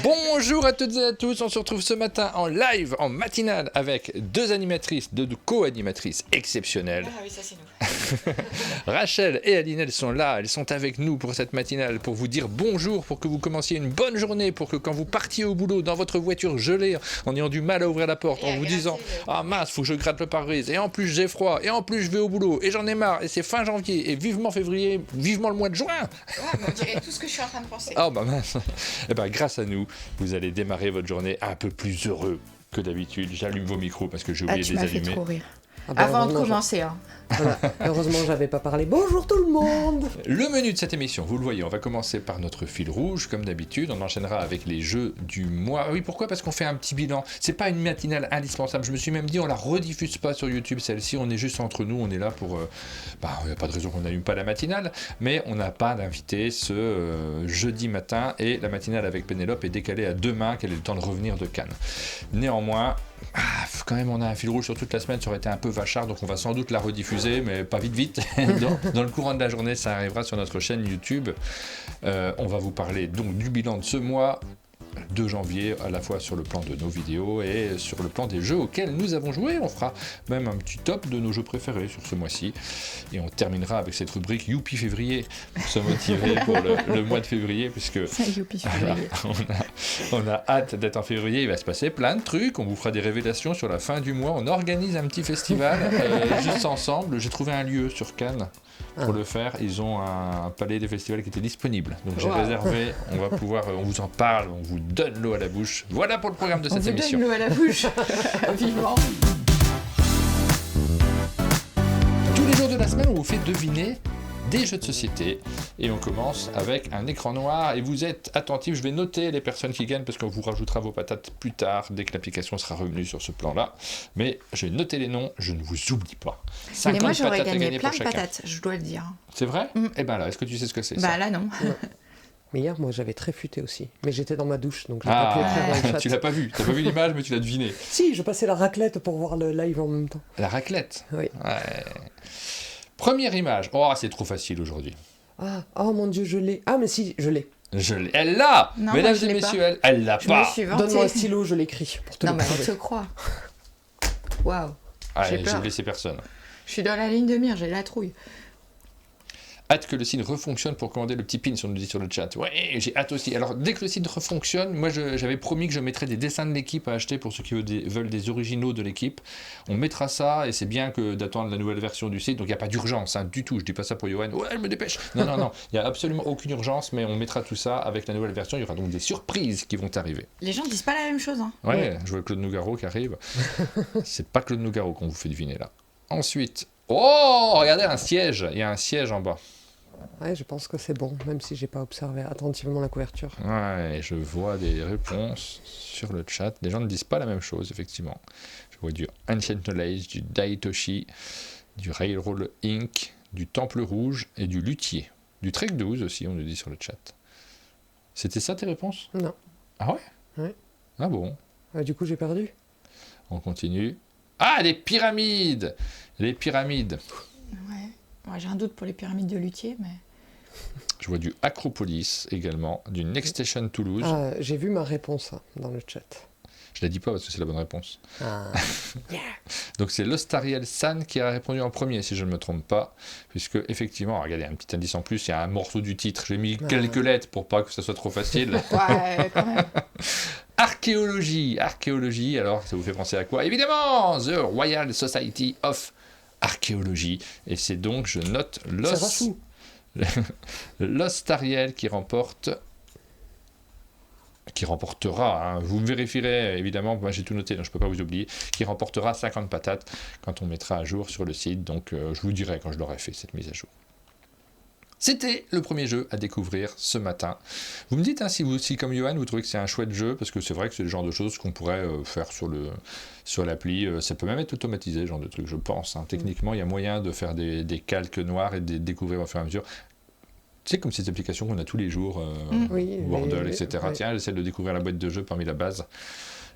Bonjour à toutes et à tous, on se retrouve ce matin en live, en matinale, avec deux animatrices, deux co-animatrices exceptionnelles. Ah oui, ça c'est nous. Rachel et Aline, elles sont là, elles sont avec nous pour cette matinale, pour vous dire bonjour, pour que vous commenciez une bonne journée, pour que quand vous partiez au boulot, dans votre voiture gelée, en ayant du mal à ouvrir la porte, en vous disant « Ah mince, faut que je gratte le pare-brise, et en plus j'ai froid, et en plus je vais au boulot, et j'en ai marre, et c'est fin janvier, et vivement février, vivement le mois de juin !» Ouais, mais on dirait tout ce que je suis en train de penser. Oh bah mince. Eh ben grâce à nous, vous allez démarrer votre journée un peu plus heureux que d'habitude. J'allume vos micros parce que j'ai oublié de les allumer. Tu m'as fait trop rire. Ah bah, Avant de commencer, hein. Voilà. Heureusement, j'avais pas parlé. Bonjour tout le monde. Le menu de cette émission, vous le voyez, on va commencer par notre fil rouge, comme d'habitude. On enchaînera avec les jeux du mois. Oui, pourquoi ? Parce qu'on fait un petit bilan. C'est pas une matinale indispensable. Je me suis même dit, on la rediffuse pas sur YouTube, celle-ci. On est juste entre nous. On est là pour... il n'y a pas de raison qu'on n'allume pas la matinale. Mais on n'a pas d'invité ce jeudi matin. Et la matinale avec Pénélope est décalée à demain, qu'elle ait le temps de revenir de Cannes. Néanmoins... quand même on a un fil rouge sur toute la semaine, ça aurait été un peu vachard, donc on va sans doute la rediffuser, mais pas vite dans le courant de la journée, ça arrivera sur notre chaîne YouTube. On va vous parler donc du bilan de ce mois de janvier, à la fois sur le plan de nos vidéos et sur le plan des jeux auxquels nous avons joué. On fera même un petit top de nos jeux préférés sur ce mois-ci, et on terminera avec cette rubrique Youpi février. Nous sommes motivés pour le mois de février, puisque on a hâte d'être en février. Il va se passer plein de trucs, on vous fera des révélations sur la fin du mois, on organise un petit festival juste ensemble. J'ai trouvé un lieu sur Cannes pour le faire. Ils ont un palais des festivals qui était disponible, donc j'ai réservé. On va pouvoir, on vous en parle, on vous donne l'eau à la bouche. Voilà pour le programme de cette émission. On vous donne l'eau à la bouche, vivement. Tous les jours de la semaine, on vous fait deviner des jeux de société, et on commence avec un écran noir, et vous êtes attentifs, je vais noter les personnes qui gagnent parce qu'on vous rajoutera vos patates plus tard dès que l'application sera revenue sur ce plan-là, mais je vais noter les noms, je ne vous oublie pas. 50 mais moi j'aurais patates à gagné gagner plein pour de chacun. patates, je dois le dire. C'est vrai ? Mm. Et ben là, est-ce que tu sais ce que c'est Bah ça ? là non. Mais hier, moi, j'avais très futé aussi. Mais j'étais dans ma douche, donc j'ai pas pu écrire dans le chat. Tu l'as pas vu, t'as pas vu l'image, mais tu l'as deviné. Si, je passais la raclette pour voir le live en même temps. La raclette. Oui. Ouais. Première image. Oh, c'est trop facile aujourd'hui. Ah, oh mon Dieu, je l'ai. Ah, mais si, je l'ai. Elle l'a. Non, mesdames moi, je et l'ai messieurs, pas. elle l'a Je pas. me suis vantée. Donne-moi un stylo, je l'écris. Pour te Non le mais on prouver. te croit. Waouh. Allez, j'ai j'ai peur. laissé personne. Je suis dans la ligne de mire, j'ai la trouille. Hâte que le site refonctionne pour commander le petit pin, si on nous dit sur le chat. Ouais, j'ai hâte aussi. Alors, dès que le site refonctionne, moi j'avais promis que je mettrais des dessins de l'équipe à acheter pour ceux qui veulent des originaux de l'équipe. On mettra ça, et c'est bien que d'attendre la nouvelle version du site, donc il n'y a pas d'urgence du tout. Je dis pas ça pour Johan. Ouais, elle me dépêche. Non, il n'y a absolument aucune urgence, mais on mettra tout ça avec la nouvelle version. Il y aura donc des surprises qui vont arriver. Les gens disent pas la même chose, hein. Ouais, je vois Claude Nougaro qui arrive. C'est pas Claude Nougaro qu'on vous fait deviner là. Ensuite, oh, regardez un siège. Il y a un siège en bas. Ouais, je pense que c'est bon, même si j'ai pas observé attentivement la couverture. Ouais, je vois des réponses sur le chat. Les gens ne disent pas la même chose, effectivement. Je vois du Ancient Knowledge, du Daitoshi, du Railroad Inc., du Temple Rouge et du Luthier. Du Trek 12 aussi, on nous dit sur le chat. C'était ça tes réponses ? Non. Ah ouais ? Ouais. Ah bon ? Du coup, j'ai perdu. On continue. Ah, les pyramides ! Les pyramides. Ouais. Moi j'ai un doute pour les pyramides de Luthier, mais... Je vois du Acropolis également, du Next Station Toulouse. Ah, j'ai vu ma réponse dans le chat. Je la dis pas parce que c'est la bonne réponse. Ah. Donc c'est l'Ostariel San qui a répondu en premier, si je ne me trompe pas, puisque effectivement, regardez, un petit indice en plus, il y a un morceau du titre. J'ai mis quelques lettres pour pas que ça soit trop facile. Ouais, quand même. Archéologie, alors ça vous fait penser à quoi ? Évidemment, The Royal Society of Archéologie. Et c'est donc, je note, l'Ostariel qui remportera, vous me vérifierez évidemment, moi j'ai tout noté, donc je ne peux pas vous oublier, qui remportera 50 patates quand on mettra à jour sur le site, donc je vous dirai quand je l'aurai fait cette mise à jour. C'était le premier jeu à découvrir ce matin. Vous me dites si vous aussi comme Johan, vous trouvez que c'est un chouette jeu, parce que c'est vrai que c'est le genre de choses qu'on pourrait faire sur l'appli, ça peut même être automatisé, ce genre de truc, je pense. Techniquement, il y a moyen de faire des calques noirs et de les découvrir au fur et à mesure. Tu sais, comme ces applications qu'on a tous les jours, Oui, Wordle, etc. oui. Tiens, j'essaie de découvrir la boîte de jeu parmi la base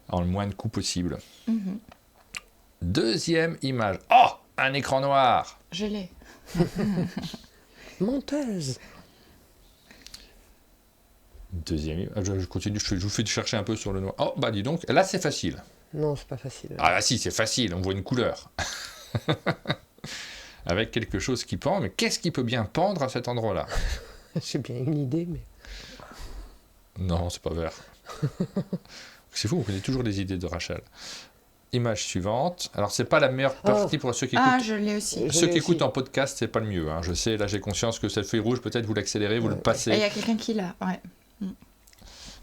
en le moins de coups possible. Deuxième image. Oh, un écran noir. Je l'ai. Menteuse. Deuxième, je continue, je vous fais chercher un peu sur le noir. Oh, bah dis donc, là c'est facile. Non, c'est pas facile. Ah là si, c'est facile, on voit une couleur. Avec quelque chose qui pend, mais qu'est-ce qui peut bien pendre à cet endroit-là? J'ai bien une idée, mais... Non, c'est pas vert. C'est fou, vous connaissez toujours les idées de Rachel. Image suivante. Alors, c'est pas la meilleure partie pour ceux qui écoutent. Ah, je l'ai aussi. Ceux qui écoutent en podcast, c'est pas le mieux. Hein. Je sais, là, j'ai conscience que cette feuille rouge, peut-être vous l'accélérez, vous le Il passez. y a quelqu'un qui l'a, ouais.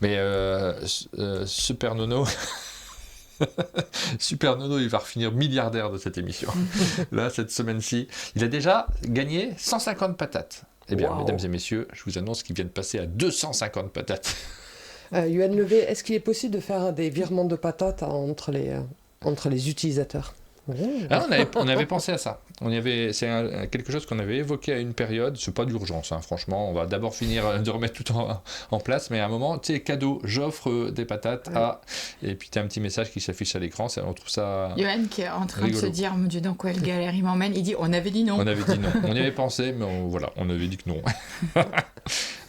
Mais Super Nono... Super Nono, il va refinir milliardaire de cette émission. Là, cette semaine-ci, il a déjà gagné 150 patates. Eh bien, Wow. mesdames et messieurs, je vous annonce qu'il vient de passer à 250 patates. Yoann Levé, est-ce qu'il est possible de faire des virements de patates entre les utilisateurs? Ah, on avait pensé à ça. C'est quelque chose qu'on avait évoqué à une période. C'est pas d'urgence, hein, franchement. On va d'abord finir de remettre tout en place. Mais à un moment, tu sais, cadeau, j'offre des patates à. Et puis tu as un petit message qui s'affiche à l'écran. On trouve ça. Johan qui est en train rigolo. de se dire, mon Dieu, dans quoi elle galère, il m'emmène. Il dit, on avait dit non. On avait dit non. On y avait pensé, mais voilà, on avait dit que non.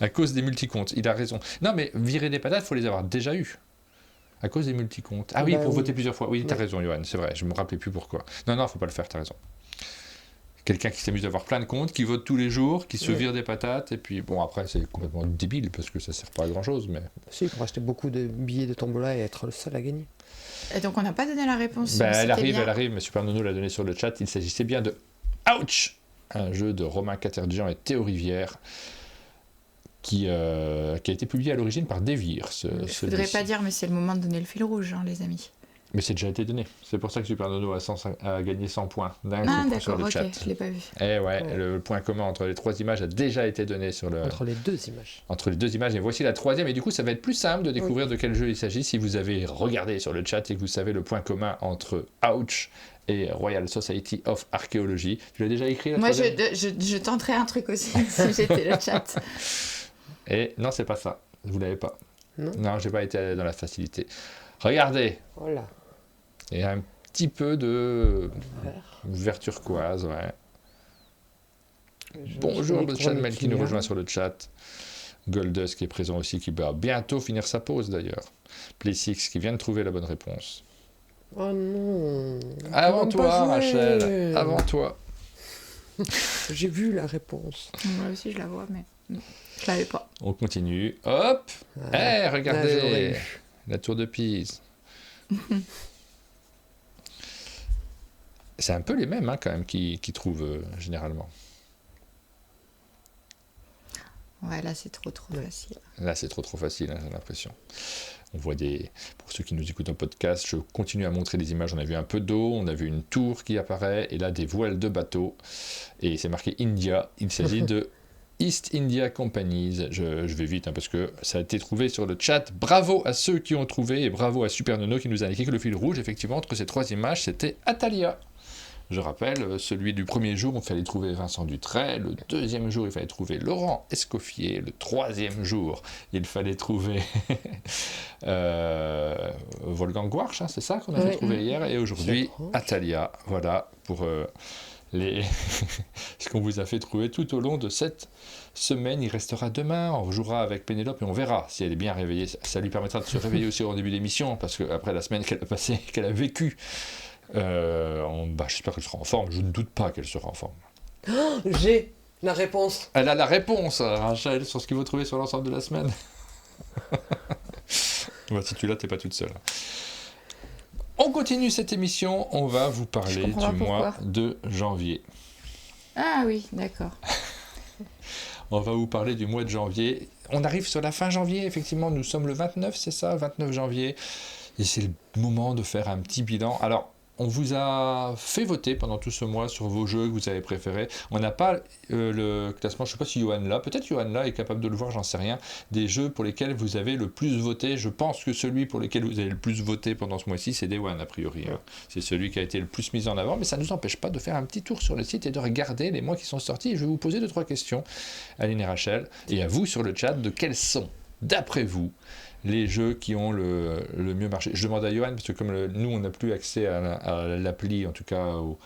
À cause des multicomptes. Il a raison. Non, mais virer des patates, il faut les avoir déjà eues. À cause des multicomptes. Ah oui, pour voter plusieurs fois. Oui, t'as raison, Johan, c'est vrai. Je me rappelais plus pourquoi. Non, faut pas le faire, t'as raison. Quelqu'un qui s'amuse d'avoir plein de comptes, qui vote tous les jours, qui se vire des patates, et puis bon, après, c'est complètement débile parce que ça sert pas à grand chose, mais. Si, pour acheter beaucoup de billets de tombola et être le seul à gagner. Et donc, on n'a pas donné la réponse. Ben, elle C'était bien. arrive, mais Super Nono l'a donné sur le chat. Il s'agissait bien de Ouch, un jeu de Romain Catergian et Théo Rivière. Qui a été publié à l'origine par Devir. Je voudrais pas dire, mais c'est le moment de donner le fil rouge, hein, les amis. Mais c'est déjà été donné. C'est pour ça que Super Nono a gagné 100 points d'un Ah, coup sur d'accord, le ok, chat. je l'ai pas vu. Eh ouais, le point commun entre les trois images a déjà été donné sur le... Entre les deux images. Entre les deux images, et voici la troisième, et du coup ça va être plus simple de découvrir de quel jeu il s'agit si vous avez regardé sur le chat et que vous savez le point commun entre Ouch et Royal Society of Archaeology. Tu l'as déjà écrit la Moi, troisième je tenterais un truc aussi, si j'étais le chat. Et non, c'est pas ça. Vous l'avez pas. Non, j'ai pas été dans la facilité. Regardez. Voilà. Et un petit peu de Vert. vert turquoise, ouais. Bonjour le Chanmel qui nous rejoint sur le chat. Goldust qui est présent aussi, qui va bientôt finir sa pause d'ailleurs. Play6 qui vient de trouver la bonne réponse. Oh non. Avant Comment toi, pas jouer Rachel. Avant toi. J'ai vu la réponse. Moi aussi, je la vois, mais je l'avais pas. On continue. Hop. Regardez. La tour de Pise. C'est un peu les mêmes, hein, quand même, qui trouvent généralement. Ouais, là, c'est trop facile. Là, c'est trop facile, hein, j'ai l'impression. On voit pour ceux qui nous écoutent en podcast, je continue à montrer des images. On a vu un peu d'eau, on a vu une tour qui apparaît, et là, des voiles de bateaux. Et c'est marqué India. Il s'agit de East India Companies. Je vais vite, hein, parce que ça a été trouvé sur le chat. Bravo à ceux qui ont trouvé, et bravo à Super Nono qui nous a indiqué que le fil rouge, effectivement, entre ces trois images, c'était Atalia. Je rappelle, celui du premier jour, il fallait trouver Vincent Dutray. Le deuxième jour, il fallait trouver Laurent Escoffier. Le troisième jour, il fallait trouver Wolfgang Warsch, hein, c'est ça qu'on avait trouvé hier. Et aujourd'hui, Atalia. Voilà pour ce qu'on vous a fait trouver tout au long de cette semaine. Il restera demain. On jouera avec Pénélope et on verra si elle est bien réveillée. Ça lui permettra de se réveiller aussi au début de l'émission, parce qu'après la semaine qu'elle a passée, qu'elle a vécue, j'espère qu'elle sera en forme. Je ne doute pas qu'elle sera en forme. J'ai la réponse. Elle a la réponse, Rachel, sur ce qu'il faut trouver sur l'ensemble de la semaine. Si tu l'as, t'es pas toute seule. On continue cette émission. On va vous parler du mois de janvier. Ah oui, d'accord. On va vous parler du mois de janvier. On arrive sur la fin janvier, effectivement. Nous sommes le 29, c'est ça, 29 janvier. Et c'est le moment de faire un petit bilan. Alors, on vous a fait voter pendant tout ce mois sur vos jeux que vous avez préférés. On n'a pas le classement, je ne sais pas si Johan l'a, peut-être Johan là est capable de le voir, j'en sais rien, des jeux pour lesquels vous avez le plus voté. Je pense que celui pour lequel vous avez le plus voté pendant ce mois-ci, c'est Day One, a priori. Hein. C'est celui qui a été le plus mis en avant, mais ça ne nous empêche pas de faire un petit tour sur le site et de regarder les mois qui sont sortis. Et je vais vous poser 2-3 questions, Aline et Rachel, et à vous sur le chat, de quels sont, d'après vous, les jeux qui ont le mieux marché. Je demande à Johan, parce que comme nous, on n'a plus accès à l'appli, en tout cas au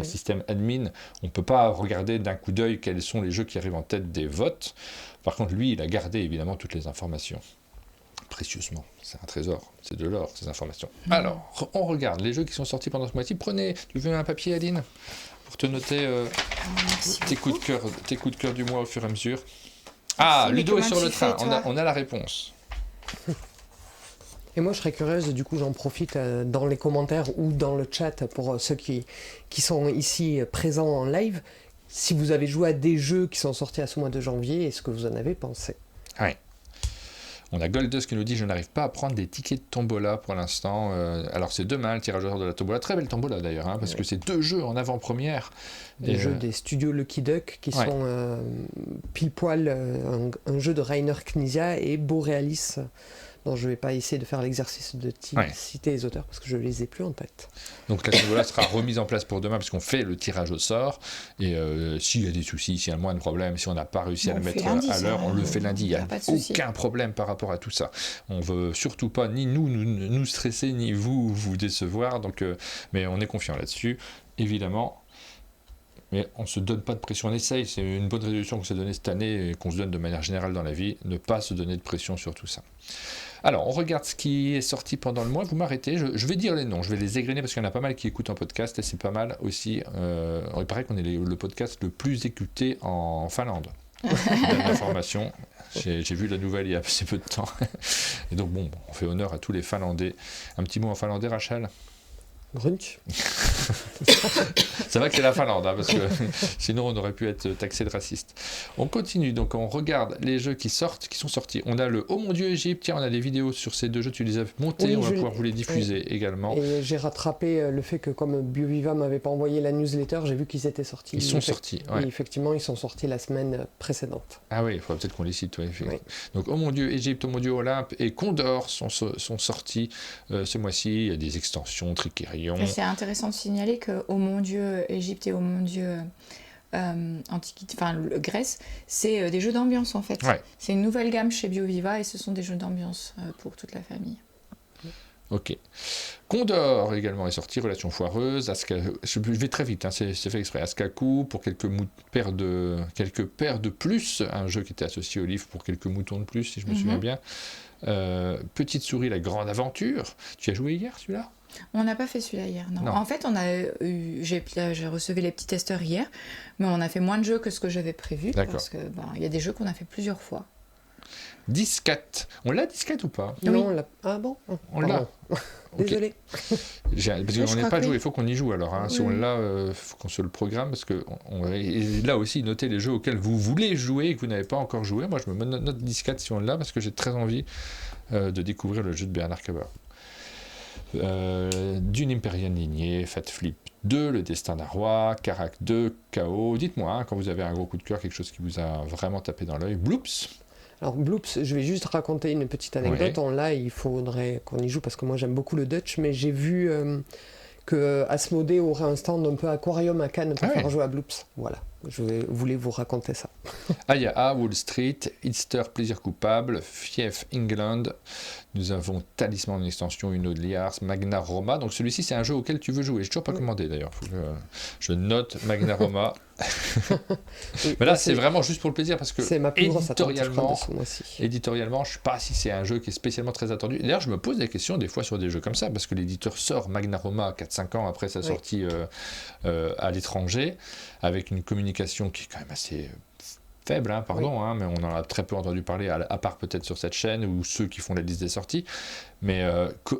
système admin, on ne peut pas regarder d'un coup d'œil quels sont les jeux qui arrivent en tête des votes. Par contre, lui, il a gardé évidemment toutes les informations. Précieusement, c'est un trésor, c'est de l'or, ces informations. Alors, on regarde les jeux qui sont sortis pendant ce mois-ci. Tu veux un papier, Aline, pour te noter tes coups de cœur du mois au fur et à mesure. Ah, Ludo est sur le train, on a la réponse. Et moi, je serais curieuse, du coup, j'en profite dans les commentaires ou dans le chat pour ceux qui sont ici présents en live. Si vous avez joué à des jeux qui sont sortis à ce mois de janvier, est-ce que vous en avez pensé ? Oui. On a Goldust qui nous dit « Je n'arrive pas à prendre des tickets de tombola pour l'instant. » Alors c'est demain le tirage au sort de la tombola. Très belle tombola d'ailleurs, parce que c'est 2 jeux en avant-première. Des jeux des studios Lucky Duck qui sont pile poil un jeu de Rainer Knizia et Borealis. dont je ne vais pas essayer de faire l'exercice de citer les auteurs parce que je ne les ai plus en tête. Donc la tombola sera remise en place pour demain parce qu'on fait le tirage au sort et s'il y a des soucis, s'il y a moins de problèmes, si on n'a pas réussi à le mettre à l'heure, on le fait lundi. Il n'y a aucun problème par rapport à tout ça. On ne veut surtout pas ni nous stresser ni vous décevoir, donc, mais on est confiant là-dessus, évidemment. Mais on ne se donne pas de pression, on essaye, c'est une bonne résolution qu'on s'est donnée cette année et qu'on se donne de manière générale dans la vie, ne pas se donner de pression sur tout ça. Alors, on regarde ce qui est sorti pendant le mois, vous m'arrêtez, je vais dire les noms, je vais les égrener parce qu'il y en a pas mal qui écoutent en podcast et c'est pas mal aussi, il paraît qu'on est le podcast le plus écouté en Finlande. L'information, j'ai vu la nouvelle il y a assez peu de temps, et donc bon, on fait honneur à tous les Finlandais. Un petit mot en finlandais, Rachel ? Grunch. Ça va que c'est la Finlande, parce que sinon on aurait pu être taxé de raciste. On continue, donc on regarde les jeux qui sont sortis. On a le Oh mon Dieu Égypte, tiens, on a des vidéos sur ces 2 jeux, tu les as montés, oui, on va pouvoir vous les diffuser également. Et j'ai rattrapé le fait que comme BioViva m'avait pas envoyé la newsletter, j'ai vu qu'ils étaient sortis. Ils sont sortis, oui, effectivement, ils sont sortis la semaine précédente. Ah oui, il faudrait peut-être qu'on les cite, oui. Donc Oh mon Dieu Égypte, Oh mon Dieu Olympe et Condor sont sortis ce mois-ci. Il y a des extensions, Tricerion. C'est intéressant de signaler que Oh mon Dieu Égypte et Oh mon Dieu Antiquité, enfin Grèce, c'est des jeux d'ambiance en fait. Ouais. C'est une nouvelle gamme chez BioViva et ce sont des jeux d'ambiance pour toute la famille. Ok. Condor également est sorti, Relation foireuse, je vais très vite, c'est fait exprès, Askaku pour quelques paires de plus, un jeu qui était associé au livre pour quelques moutons de plus si je me souviens bien. Petite souris, la grande aventure. Tu as joué hier celui-là ? On n'a pas fait celui-là hier, non. En fait, j'ai reçu les petits testeurs hier, mais on a fait moins de jeux que ce que j'avais prévu, parce que y a des jeux qu'on a fait plusieurs fois. Disquette. On l'a disquette ou pas ? Non, on l'a. Ah bon ? On l'a. Désolé. Parce qu'on n'est pas joué, il faut qu'on y joue alors. Si on l'a, il faut qu'on se le programme parce que là aussi, notez les jeux auxquels vous voulez jouer et que vous n'avez pas encore joué. Moi, je me note disquette si on l'a parce que j'ai très envie de découvrir le jeu de Bernard Caber. Dune Impériale Lignée, Fat Flip 2, Le Destin d'un Roi, Carac 2, KO. Dites-moi, quand vous avez un gros coup de cœur, quelque chose qui vous a vraiment tapé dans l'œil. Bloops. Alors Bloops, je vais juste raconter une petite anecdote. Là, il faudrait qu'on y joue parce que moi j'aime beaucoup le Dutch, mais j'ai vu que Asmodée aurait un stand un peu aquarium à Cannes pour faire jouer à Bloops. Voilà, je voulais vous raconter ça. Ayaha, Wall Street, Easter, Plaisir coupable, Fief, England. Nous avons Talisman en extension, Uno de Liars, Magna Roma. Donc celui-ci, c'est un jeu auquel tu veux jouer. Je n'ai toujours pas commandé d'ailleurs. Je note Magna Roma. Mais là, c'est vraiment juste pour le plaisir parce que c'est ma plus grosse éditorialement, je ne sais pas si c'est un jeu qui est spécialement très attendu. D'ailleurs, je me pose des questions des fois sur des jeux comme ça parce que l'éditeur sort Magna Roma 4-5 ans après sa sortie à l'étranger avec une communication qui est quand même assez faible, mais on en a très peu entendu parler, à part peut-être sur cette chaîne ou ceux qui font la liste des sorties. Mais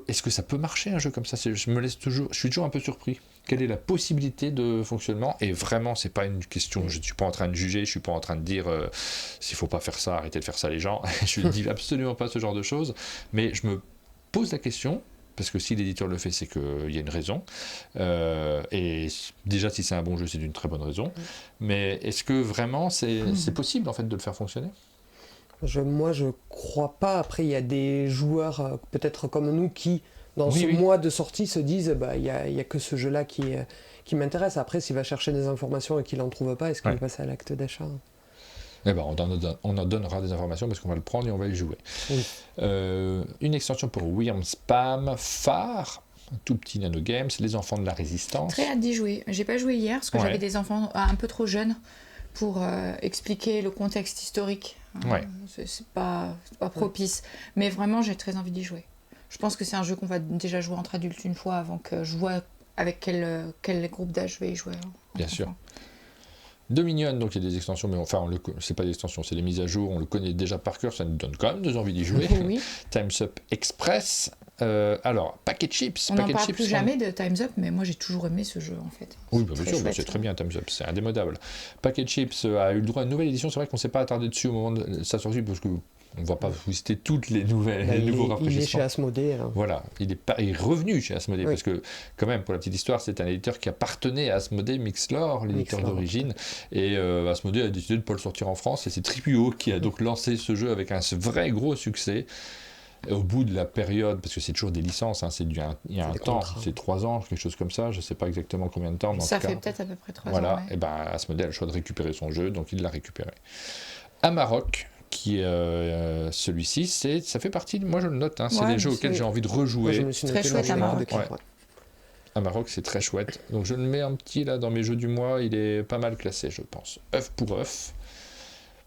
est-ce que ça peut marcher un jeu comme ça ? Je suis toujours un peu surpris. Quelle est la possibilité de fonctionnement ? Et vraiment, c'est pas une question, je ne suis pas en train de juger, je ne suis pas en train de dire s'il ne faut pas faire ça, arrêtez de faire ça les gens. Je ne dis absolument pas ce genre de choses, mais je me pose la question. Parce que si l'éditeur le fait, c'est qu'il y a une raison. Et déjà, si c'est un bon jeu, c'est une très bonne raison. Mais est-ce que vraiment, c'est possible en fait, de le faire fonctionner ? Moi, je crois pas. Après, il y a des joueurs, peut-être comme nous, qui, dans ce mois de sortie, se disent il y a que ce jeu-là qui m'intéresse. Après, s'il va chercher des informations et qu'il n'en trouve pas, est-ce qu'il va passer à l'acte d'achat ? Eh ben, on en donnera des informations parce qu'on va le prendre et on va y jouer. Oui. Une extension pour Wyrmspam, Phare, un tout petit nano game, c'est les enfants de la résistance. Très hâte d'y jouer. J'ai pas joué hier parce que j'avais des enfants un peu trop jeunes pour expliquer le contexte historique. C'est pas propice. Mais vraiment, j'ai très envie d'y jouer. Je pense que c'est un jeu qu'on va déjà jouer entre adultes une fois avant que je vois avec quel groupe d'âge je vais y jouer. Bien sûr. Dominion, donc il y a des extensions, mais enfin, c'est pas des extensions, c'est des mises à jour, on le connaît déjà par cœur, ça nous donne quand même des envies d'y jouer. Oui. Time's Up Express, alors, Packet Chips. On n'en parle plus jamais de Time's Up, mais moi j'ai toujours aimé ce jeu en fait. Oui, bien sûr, c'est très bien Time's Up, c'est indémodable. Packet Chips a eu le droit à une nouvelle édition, c'est vrai qu'on ne s'est pas attardé dessus au moment de sa sortie, parce que on ne va pas vous citer toutes les nouveaux rafraîchissements. Il est chez Asmodée. Voilà, il est revenu chez Asmodée, parce que, quand même, pour la petite histoire, c'est un éditeur qui appartenait à Asmodée, Mixlore, l'éditeur d'origine, et Asmodée a décidé de ne pas le sortir en France, et c'est Tripuo qui a donc lancé ce jeu avec un vrai gros succès. Et au bout de la période, parce que c'est toujours des licences, il y a un temps, c'est 3 ans, quelque chose comme ça, je ne sais pas exactement combien de temps. Mais ça fait peut-être à peu près 3 ans. Voilà, et Asmodée a le choix de récupérer son jeu, donc il l'a récupéré. Amarok, qui celui-ci, ça fait partie, moi je le note, c'est des jeux auxquels j'ai envie de rejouer. Moi, je me suis noté très chouette Amarok. Amarok, c'est très chouette. Donc je le mets un petit là dans mes jeux du mois, il est pas mal classé, je pense. œuf pour œuf,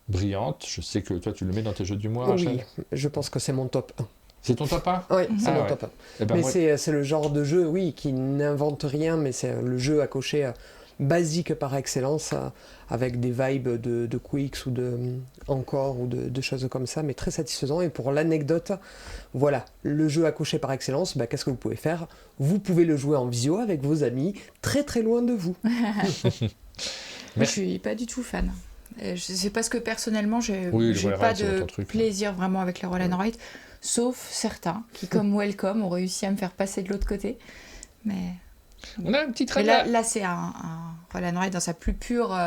brillante. Je sais que toi tu le mets dans tes jeux du mois, Rachel. Oui, je pense que c'est mon top 1. C'est ton top 1 ? Oui, c'est mon top 1. Eh ben mais moi... c'est le genre de jeu, oui, qui n'invente rien, mais c'est le jeu à cocher basique par excellence, avec des vibes de Quicks ou de Encore ou de choses comme ça, mais très satisfaisant. Et pour l'anecdote, voilà, le jeu à cocher par excellence, qu'est-ce que vous pouvez faire ? Vous pouvez le jouer en visio avec vos amis, très très loin de vous. Je suis pas du tout fan. C'est parce que personnellement, j'ai pas de plaisir vraiment avec les roll and write, sauf certains qui, comme Welcome, ont réussi à me faire passer de l'autre côté. Mais on a un petit trait là c'est un roll and write dans sa plus pure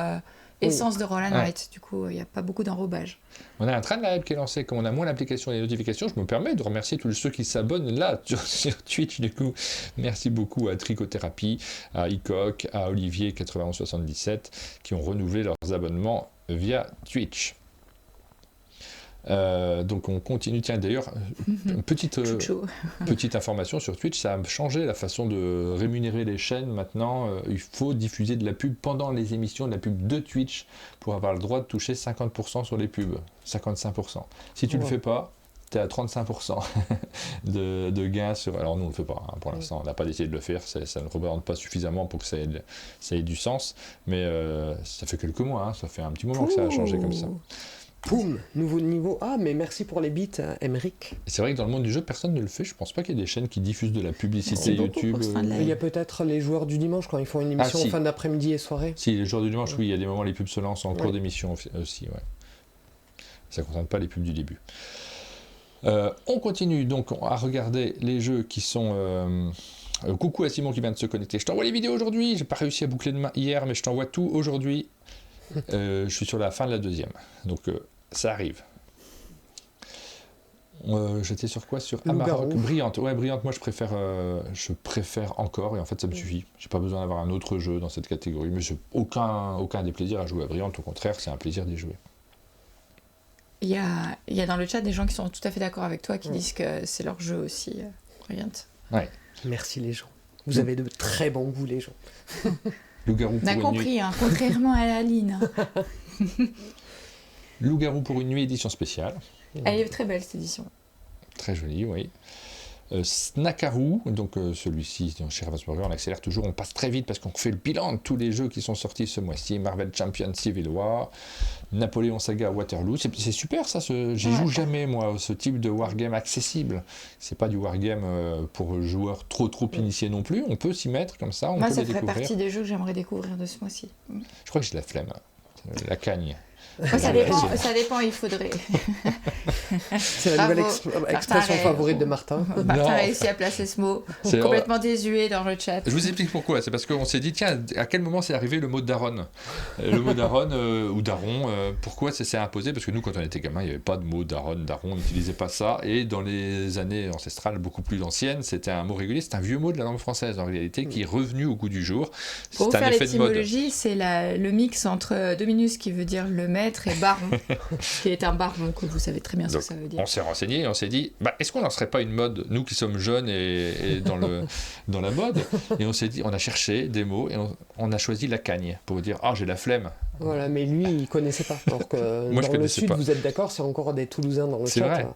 essence de roll and write. Du coup, il n'y a pas beaucoup d'enrobage. On a un train de la web qui est lancé. Comme on a moins l'application et les notifications, je me permets de remercier tous ceux qui s'abonnent là sur Twitch. Du coup, merci beaucoup à Trichothérapie, à Icoc, à Olivier9177 qui ont renouvelé leurs abonnements via Twitch. Donc on continue. Tiens, d'ailleurs, petite information sur Twitch, ça a changé la façon de rémunérer les chaînes. Maintenant, il faut diffuser de la pub pendant les émissions, de la pub de Twitch, pour avoir le droit de toucher 50% sur les pubs, 55%. Si tu le fais pas, tu es à 35% de gains sur... Alors nous, on ne le fait pas, pour l'instant. On n'a pas décidé de le faire. Ça ne représente pas suffisamment pour que ça ait du sens. Mais ça fait quelques mois, ça fait un petit moment que ça a changé comme ça. Poum, nouveau niveau. Ah, mais merci pour les bits, Emeric. C'est vrai que dans le monde du jeu, personne ne le fait. Je pense pas qu'il y ait des chaînes qui diffusent de la publicité YouTube. Il y a peut-être les joueurs du dimanche quand ils font une émission en fin d'après-midi et soirée. Si, les joueurs du dimanche, oui, il y a des moments les pubs se lancent en cours d'émission aussi. Ouais. Ça ne concerne pas les pubs du début. On continue donc à regarder les jeux qui sont... coucou à Simon qui vient de se connecter. Je t'envoie les vidéos aujourd'hui. J'ai pas réussi à boucler hier, mais je t'envoie tout aujourd'hui. Je suis sur la fin de la deuxième, donc ça arrive. J'étais sur quoi ? Sur Amarok, Brillante. Ouais, Brillante, moi je préfère encore, et en fait ça me suffit. J'ai pas besoin d'avoir un autre jeu dans cette catégorie, mais j'ai aucun déplaisir à jouer à Brillante, au contraire, c'est un plaisir d'y jouer. Il y a dans le chat des gens qui sont tout à fait d'accord avec toi, qui disent que c'est leur jeu aussi, Brillante. Ouais. Merci les gens. Vous avez de très bons goûts les gens. On a compris, contrairement à Aline. Loup-garou pour une nuit, édition spéciale. Elle est très belle cette édition. Très jolie, oui. Snackaroo, donc celui-ci chez Ravensburger, on accélère toujours, on passe très vite parce qu'on fait le bilan de tous les jeux qui sont sortis ce mois-ci. Marvel Champions Civil War, Napoléon Saga Waterloo, c'est super ça, j'y joue jamais moi, ce type de wargame accessible. C'est pas du wargame pour joueurs trop initiés non plus, on peut s'y mettre comme ça, on peut les découvrir. Moi ça ferait partie des jeux que j'aimerais découvrir de ce mois-ci. Je crois que j'ai la flemme, la cagne. Ça dépend, il faudrait. C'est la nouvelle expression favorite de Martin. Martin a réussi à placer ce mot, complètement désuet dans le chat. Je vous explique pourquoi. C'est parce qu'on s'est dit, tiens, à quel moment c'est arrivé le mot daron ? Le mot daron ou daron, pourquoi ça s'est imposé ? Parce que nous, quand on était gamin, il n'y avait pas de mot daron, on n'utilisait pas ça. Et dans les années ancestrales beaucoup plus anciennes, c'était un mot régulier, c'est un vieux mot de la langue française en réalité, qui est revenu au goût du jour. Pour vous faire l'étymologie, c'est le mix entre dominus qui veut dire le maître et baron, qui est un baron, que vous savez très bien ce Donc, que ça veut dire. On s'est renseigné et on s'est dit, est-ce qu'on lancerait pas une mode, nous qui sommes jeunes et dans la mode, et on s'est dit, on a cherché des mots et on a choisi la cagne pour vous dire, j'ai la flemme. Voilà, mais lui, il connaissait pas. Alors que Moi, dans le sud, pas. Vous êtes d'accord, c'est encore des Toulousains dans le chat. Vrai.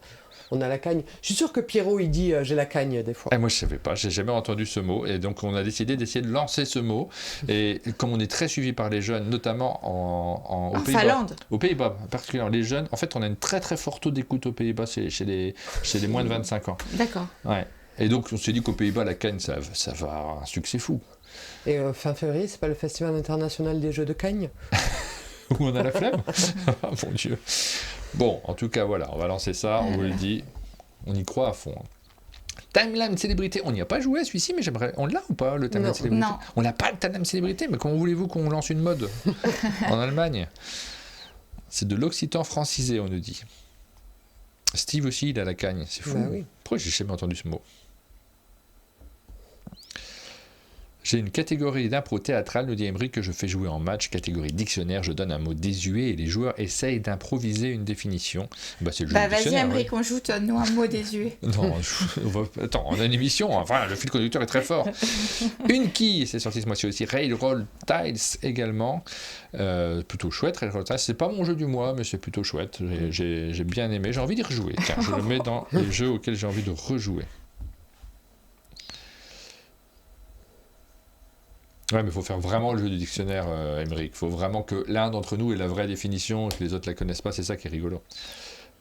On a la cagne. Je suis sûr que Pierrot, il dit j'ai la cagne des fois. Et moi, je savais pas, j'ai jamais entendu ce mot. Et donc, on a décidé d'essayer de lancer ce mot. Et comme on est très suivi par les jeunes, notamment aux Pays-Bas. Finlande. Aux Pays-Bas, particulièrement les jeunes, en fait, on a une très très forte taux d'écoute aux Pays-Bas chez les moins de 25 ans. D'accord. Ouais. Et donc, on s'est dit qu'aux Pays-Bas, la Cannes, ça va avoir un succès fou. Et fin février, c'est pas le Festival international des Jeux de Cannes Où on a la flemme. Mon Dieu. Bon, en tout cas, voilà, on va lancer ça, on vous le dit. On y croit à fond. Timeline célébrité, on n'y a pas joué celui-ci, mais j'aimerais. On l'a ou pas, le Timeline célébrité? Non. On n'a pas le Timeline célébrité, mais comment voulez-vous qu'on lance une mode en Allemagne? C'est de l'occitan francisé, on nous dit. Steve aussi, il a la cagne, c'est fou. Bah oui. Pourquoi j'ai jamais entendu ce mot? J'ai une catégorie d'impro théâtrale, nous dit Emery, que je fais jouer en match. Catégorie dictionnaire, je donne un mot désuet et les joueurs essayent d'improviser une définition. C'est le jeu du Vas-y, dictionnaire. Emery, qu'on joue, donne-nous un mot désuet. Non, attends, on a une émission, enfin, le fil conducteur est très fort. Une quille, c'est sorti ce mois-ci aussi. Railroad Tiles également. Plutôt chouette, Railroad Tiles. C'est pas mon jeu du mois, mais c'est plutôt chouette. J'ai bien aimé, j'ai envie d'y rejouer. Tiens, je le mets dans les jeux auxquels j'ai envie de rejouer. Ouais, mais il faut faire vraiment le jeu du dictionnaire, Émeric. Il faut vraiment que l'un d'entre nous ait la vraie définition et que les autres la connaissent pas. C'est ça qui est rigolo.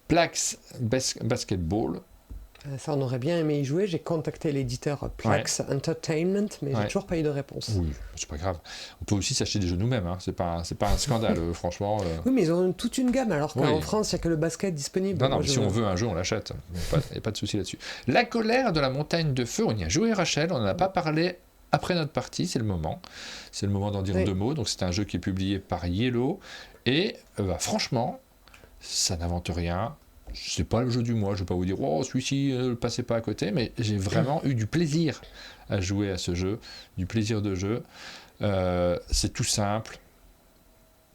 Plax Basketball. Ça, on aurait bien aimé y jouer. J'ai contacté l'éditeur Plax Entertainment, mais j'ai toujours pas eu de réponse. Oui, c'est pas grave. On peut aussi s'acheter des jeux nous-mêmes. Hein. C'est pas un scandale, franchement. Oui, mais ils ont toute une gamme, alors qu'en France, il n'y a que le basket disponible. Non, mais si on veut un jeu, on l'achète. Il n'y a pas de souci là-dessus. La colère de la montagne de feu. On y a joué, Rachel. On n'en a pas parlé. Après notre partie, c'est le moment. C'est le moment d'en dire deux mots. Donc, c'est un jeu qui est publié par Yellow. Et franchement, ça n'invente rien. C'est pas le jeu du mois. Je ne vais pas vous dire, celui-ci, ne passez pas à côté. Mais j'ai vraiment eu du plaisir à jouer à ce jeu. Du plaisir de jeu. C'est tout simple.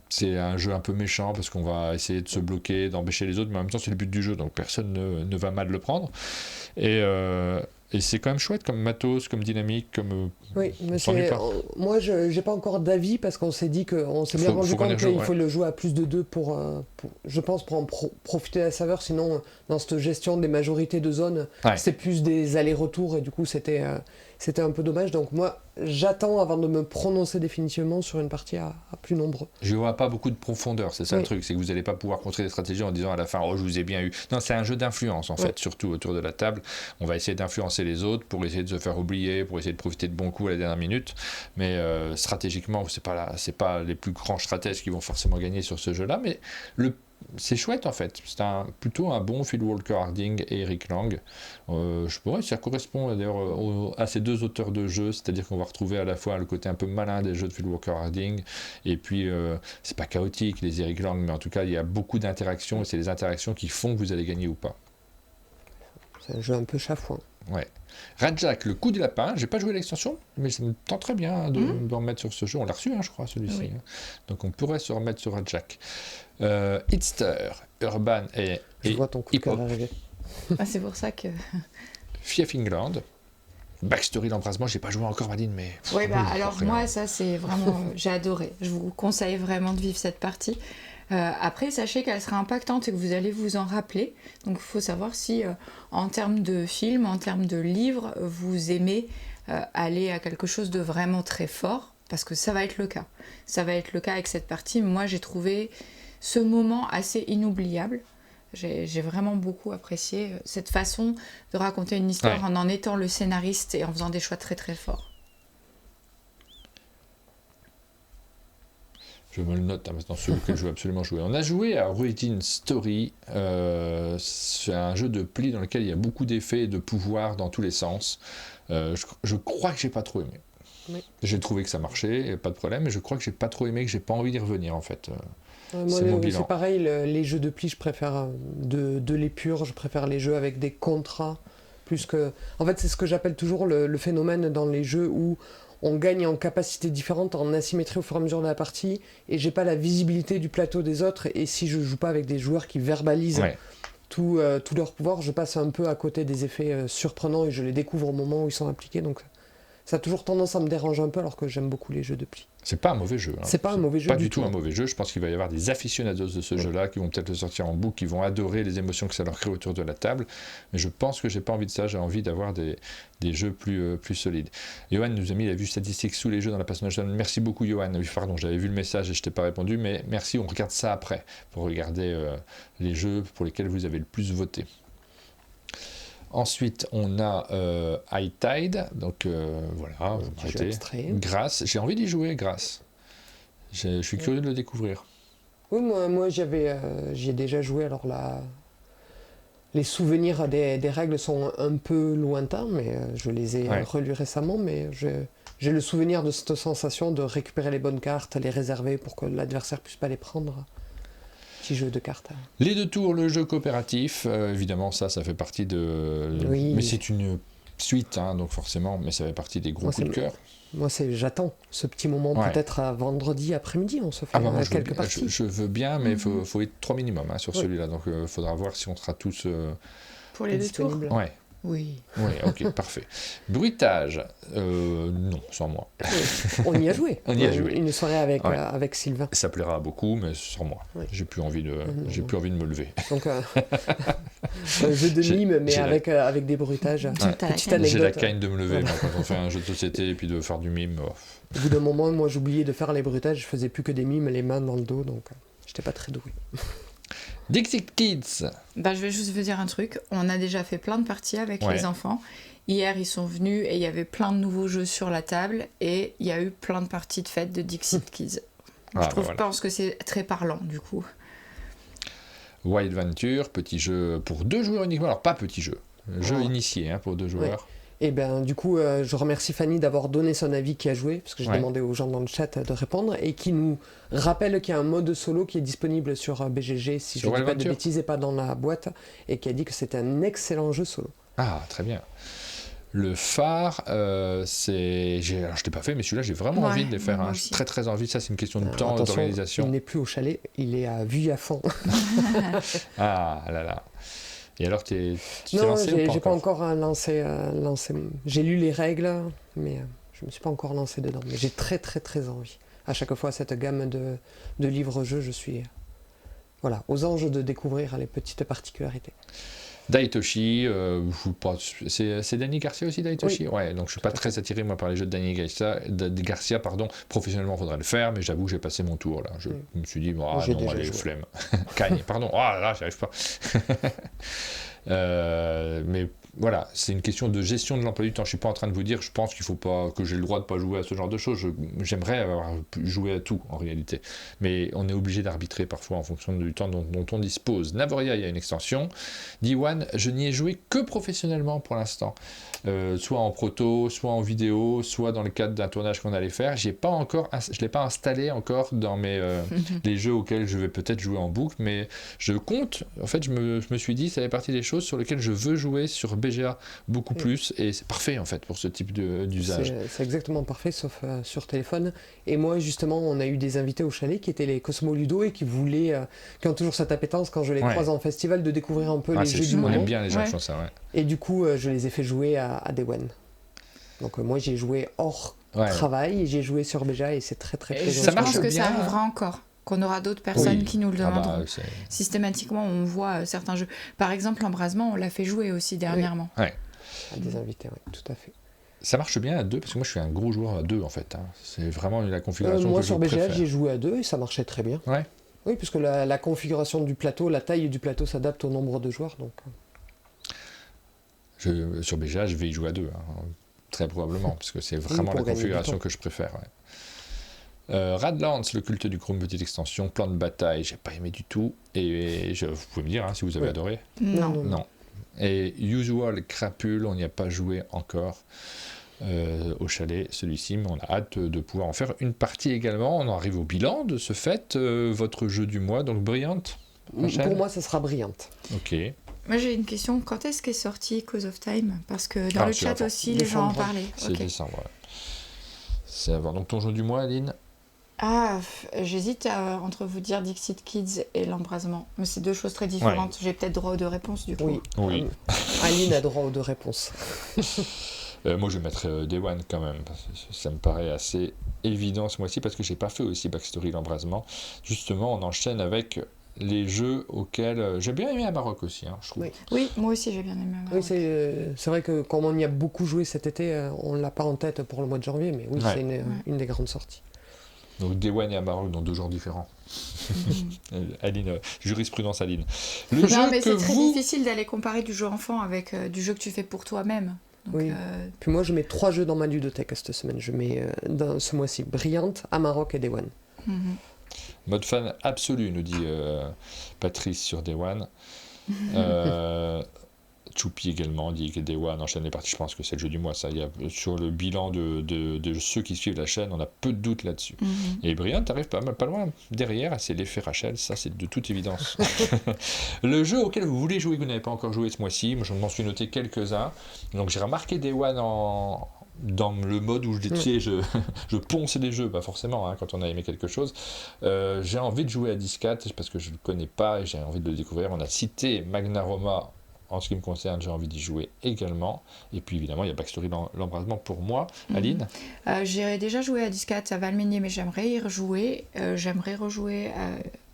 C'est un jeu un peu méchant parce qu'on va essayer de se bloquer, d'empêcher les autres. Mais en même temps, c'est le but du jeu. Donc, personne ne va mal le prendre. Et c'est quand même chouette comme matos, comme dynamique, comme... Oui, mais moi, je n'ai pas encore d'avis parce qu'on s'est dit qu'on s'est bien rendu compte qu'il faut le jouer à plus de 2 pour je pense, pour en profiter de la saveur. Sinon, dans cette gestion des majorités de zones, c'est plus des allers-retours et du coup, c'était un peu dommage. Donc moi, j'attends avant de me prononcer définitivement sur une partie à plus nombreux. Je ne vois pas beaucoup de profondeur, c'est ça le truc, c'est que vous n'allez pas pouvoir construire des stratégies en disant à la fin, je vous ai bien eu. Non, c'est un jeu d'influence en fait, surtout autour de la table. On va essayer d'influencer les autres pour essayer de se faire oublier, pour essayer de profiter de bons coups à la dernière minute. Mais stratégiquement, c'est pas les plus grands stratèges qui vont forcément gagner sur ce jeu-là, mais c'est chouette en fait, c'est plutôt un bon Phil Walker Harding et Eric Lang. Ça correspond d'ailleurs à ces deux auteurs de jeux, c'est-à-dire qu'on va retrouver à la fois le côté un peu malin des jeux de Phil Walker Harding, et puis c'est pas chaotique les Eric Lang, mais en tout cas il y a beaucoup d'interactions, et c'est les interactions qui font que vous allez gagner ou pas. C'est un jeu un peu chafouin. Ouais. Rajak, le coup du lapin, j'ai pas joué à l'extension, mais ça me tente très bien d'en remettre sur ce jeu. On l'a reçu, je crois, celui-ci. Oui. Donc on pourrait se remettre sur Rajak. Hitster, Urban et je vois ton coup de cœur arriver. C'est pour ça que... Fief England. Backstory, l'embrasement, j'ai pas joué encore, Madine, mais... Oui, alors moi, ça, c'est vraiment... j'ai adoré. Je vous conseille vraiment de vivre cette partie. Après, sachez qu'elle sera impactante et que vous allez vous en rappeler. Donc, il faut savoir si, en termes de film, en termes de livre, vous aimez aller à quelque chose de vraiment très fort, parce que ça va être le cas. Ça va être le cas avec cette partie. Moi, j'ai trouvé ce moment assez inoubliable. J'ai vraiment beaucoup apprécié cette façon de raconter une histoire en étant le scénariste et en faisant des choix très très forts. Je me le note maintenant, celui que je veux absolument jouer. On a joué à Origin Story. C'est un jeu de pli dans lequel il y a beaucoup d'effets et de pouvoirs dans tous les sens. Je crois que j'ai pas trop aimé. Oui. J'ai trouvé que ça marchait, pas de problème, mais je crois que j'ai pas trop aimé, que j'ai pas envie d'y revenir en fait. Moi, c'est pareil, les jeux de pli, je préfère de l'épure, je préfère les jeux avec des contrats, plus que... En fait, c'est ce que j'appelle toujours le phénomène dans les jeux où on gagne en capacité différente, en asymétrie au fur et à mesure de la partie, et j'ai pas la visibilité du plateau des autres, et si je joue pas avec des joueurs qui verbalisent tout leur pouvoir, je passe un peu à côté des effets surprenants, et je les découvre au moment où ils sont appliqués, donc ça a toujours tendance à me déranger un peu, alors que j'aime beaucoup les jeux de pli. C'est pas un mauvais jeu. C'est pas un mauvais jeu. Pas du tout un mauvais jeu. Je pense qu'il va y avoir des aficionados de ce jeu-là qui vont peut-être le sortir en boucle, qui vont adorer les émotions que ça leur crée autour de la table. Mais je pense que j'ai pas envie de ça. J'ai envie d'avoir des jeux plus solides. Johan nous a mis la vue statistique sous les jeux dans la page nationale. Merci beaucoup, Johan. Oui, pardon, j'avais vu le message et je t'ai pas répondu, mais merci. On regarde ça après pour regarder les jeux pour lesquels vous avez le plus voté. Ensuite, on a High Tide, donc voilà, Grasse. J'ai envie d'y jouer, Grasse. Je suis curieux de le découvrir. Oui, moi j'y ai déjà joué, alors là, les souvenirs des règles sont un peu lointains, mais je les ai relus récemment, mais j'ai le souvenir de cette sensation de récupérer les bonnes cartes, les réserver pour que l'adversaire puisse pas les prendre. Jeu de cartes. Les 2 tours, le jeu coopératif, évidemment ça fait partie de... Oui. Mais c'est une suite, hein, donc forcément, mais ça fait partie des gros coups de cœur. Moi, j'attends ce petit moment, peut-être à vendredi après-midi, on se fait quelques parties. Je veux bien, mais il faut être 3 minimum sur celui-là, donc il faudra voir si on sera tous... Pour les 2 tours. Ouais. Oui. Oui, ok, parfait. Bruitage, non, sans moi. Oui. On y a joué. Une soirée avec Sylvain. Ça plaira à beaucoup, mais sans moi. Oui. J'ai plus envie de me lever. Donc, un jeu de mime, mais avec des bruitages. Petite anecdote. J'ai la cagne de me lever quand on fait un jeu de société et puis de faire du mime. Au bout d'un moment, moi, j'oubliais de faire les bruitages. Je faisais plus que des mimes, les mains dans le dos, donc j'étais pas très doué. Dixit Kids. Je vais juste vous dire un truc. On a déjà fait plein de parties avec les enfants. Hier, ils sont venus et il y avait plein de nouveaux jeux sur la table et il y a eu plein de parties de fête de Dixit Kids. Je pense que c'est très parlant, du coup. Wild Venture, petit jeu pour 2 joueurs uniquement. Alors, pas petit jeu. Jeu initié pour 2 joueurs. Et du coup, je remercie Fanny d'avoir donné son avis qui a joué, parce que j'ai demandé aux gens dans le chat de répondre, et qui nous rappelle qu'il y a un mode solo qui est disponible sur BGG, si je ne dis pas de bêtises et pas dans la boîte, et qui a dit que c'était un excellent jeu solo. Ah, très bien. Le phare, je t'ai pas fait, mais celui-là, j'ai vraiment envie de les faire. J'ai très très envie. Ça, c'est une question de temps, d'organisation. Il n'est plus au chalet, il est à Vuillafont. Ah là là. Et alors, tu t'es lancé ou pas? Non, j'ai pas encore lancé. J'ai lu les règles, mais je me suis pas encore lancé dedans. Mais j'ai très très très envie. À chaque fois, cette gamme de livres-jeux, je suis aux anges de découvrir les petites particularités. Daitoshi, c'est Danny Garcia aussi, Daitoshi. Oui. Ouais, donc je suis pas très attiré moi par les jeux de Danny Garcia, professionnellement il faudrait le faire, mais j'avoue j'ai passé mon tour là. Je me suis dit allez, flemme. Cagne, pardon. Là j'y arrive pas. Mais voilà, c'est une question de gestion de l'emploi du temps. Je suis pas en train de vous dire, je pense qu'il faut pas, que j'ai le droit de pas jouer à ce genre de choses. J'aimerais avoir pu jouer à tout en réalité, mais on est obligé d'arbitrer parfois en fonction du temps dont on dispose. Navoria, il y a une extension. D1, je n'y ai joué que professionnellement pour l'instant, soit en proto, soit en vidéo, soit dans le cadre d'un tournage qu'on allait faire. Je l'ai pas installé encore dans les jeux auxquels je vais peut-être jouer en boucle, mais je compte. En fait, je me suis dit, ça fait partie des choses sur lesquelles je veux jouer sur BGA beaucoup plus, et c'est parfait en fait pour ce type d'usage. C'est exactement parfait, sauf sur téléphone. Et moi justement, on a eu des invités au chalet qui étaient les Cosmo Ludo et qui ont toujours cette appétence quand je les croise en festival de découvrir un peu les jeux du moment. On aime bien les gens qui font ça. Et du coup, je les ai fait jouer à Day One. Donc moi j'ai joué hors travail et j'ai joué sur BGA et c'est très très très Je pense que ça arrivera encore. Qu'on aura d'autres personnes qui nous le demanderont. Systématiquement, on voit certains jeux. Par exemple, l'embrasement, on l'a fait jouer aussi dernièrement. Oui. À des invités, tout à fait. Ça marche bien à 2, parce que moi je suis un gros joueur à 2 en fait. C'est vraiment la configuration moi, que je préfère. Moi sur BGA, j'ai joué à 2 et ça marchait très bien. Ouais. Oui, parce que la configuration du plateau, la taille du plateau s'adapte au nombre de joueurs. Donc. Sur BGA, je vais y jouer à 2, très probablement, parce que c'est vraiment la configuration que je préfère. Radlands, le culte du chrome, petite extension, plan de bataille, j'ai pas aimé du tout, et vous pouvez me dire si vous avez adoré. Non. Et Usual Crapule, on n'y a pas joué encore au chalet, celui-ci, mais on a hâte de pouvoir en faire une partie également. On en arrive au bilan de ce fait, votre jeu du mois, donc Brillante. Pour moi, ça sera Brillante. Ok. Moi j'ai une question, quand est-ce qu'est sorti Cause of Time? Parce que dans le chat aussi, les gens en parlaient. C'est décembre, C'est avant. Donc ton jeu du mois, Aline? J'hésite entre vous dire Dixit Kids et l'embrasement. Mais c'est deux choses très différentes. Ouais. J'ai peut-être droit aux deux réponses du coup. Oui. Aline a droit aux deux réponses. Moi je mettrais Day One quand même. Ça me paraît assez évident ce mois-ci parce que j'ai pas fait aussi Backstory l'embrasement. Justement, on enchaîne avec les jeux auxquels j'ai bien aimé à Maroc aussi, je trouve. Oui, moi aussi j'ai bien aimé à Maroc. Oui, c'est vrai que comme on y a beaucoup joué cet été, on l'a pas en tête pour le mois de janvier, mais oui, c'est une des grandes sorties. Donc Day One et à Maroc dans 2 genres différents. Aline, jurisprudence Aline. Mais c'est très difficile d'aller comparer du jeu enfant avec du jeu que tu fais pour toi-même. Donc, oui. Puis moi je mets 3 jeux dans ma ludothèque cette semaine. Je mets dans ce mois-ci Brillante, à Maroc et Day One. Mode fan absolu, nous dit Patrice sur Day One. Choupi également dit que Day One enchaîne les parties. Je pense que c'est le jeu du mois. Ça. Sur le bilan de ceux qui suivent la chaîne, on a peu de doute là-dessus. Et Brian, t'arrives pas loin derrière. C'est l'effet Rachel. Ça, c'est de toute évidence. Le jeu auquel vous voulez jouer, que vous n'avez pas encore joué ce mois-ci, moi, je m'en suis noté quelques-uns. Donc, j'ai remarqué Day One dans le mode où je ponce les jeux, pas forcément, quand on a aimé quelque chose. J'ai envie de jouer à 10-4 parce que je ne le connais pas et j'ai envie de le découvrir. On a cité Magna Roma. En ce qui me concerne, j'ai envie d'y jouer également. Et puis évidemment, il y a Backstory l'embrasement pour moi. Aline? J'ai déjà joué à 10-4 à Valménier, mais j'aimerais y rejouer. J'aimerais rejouer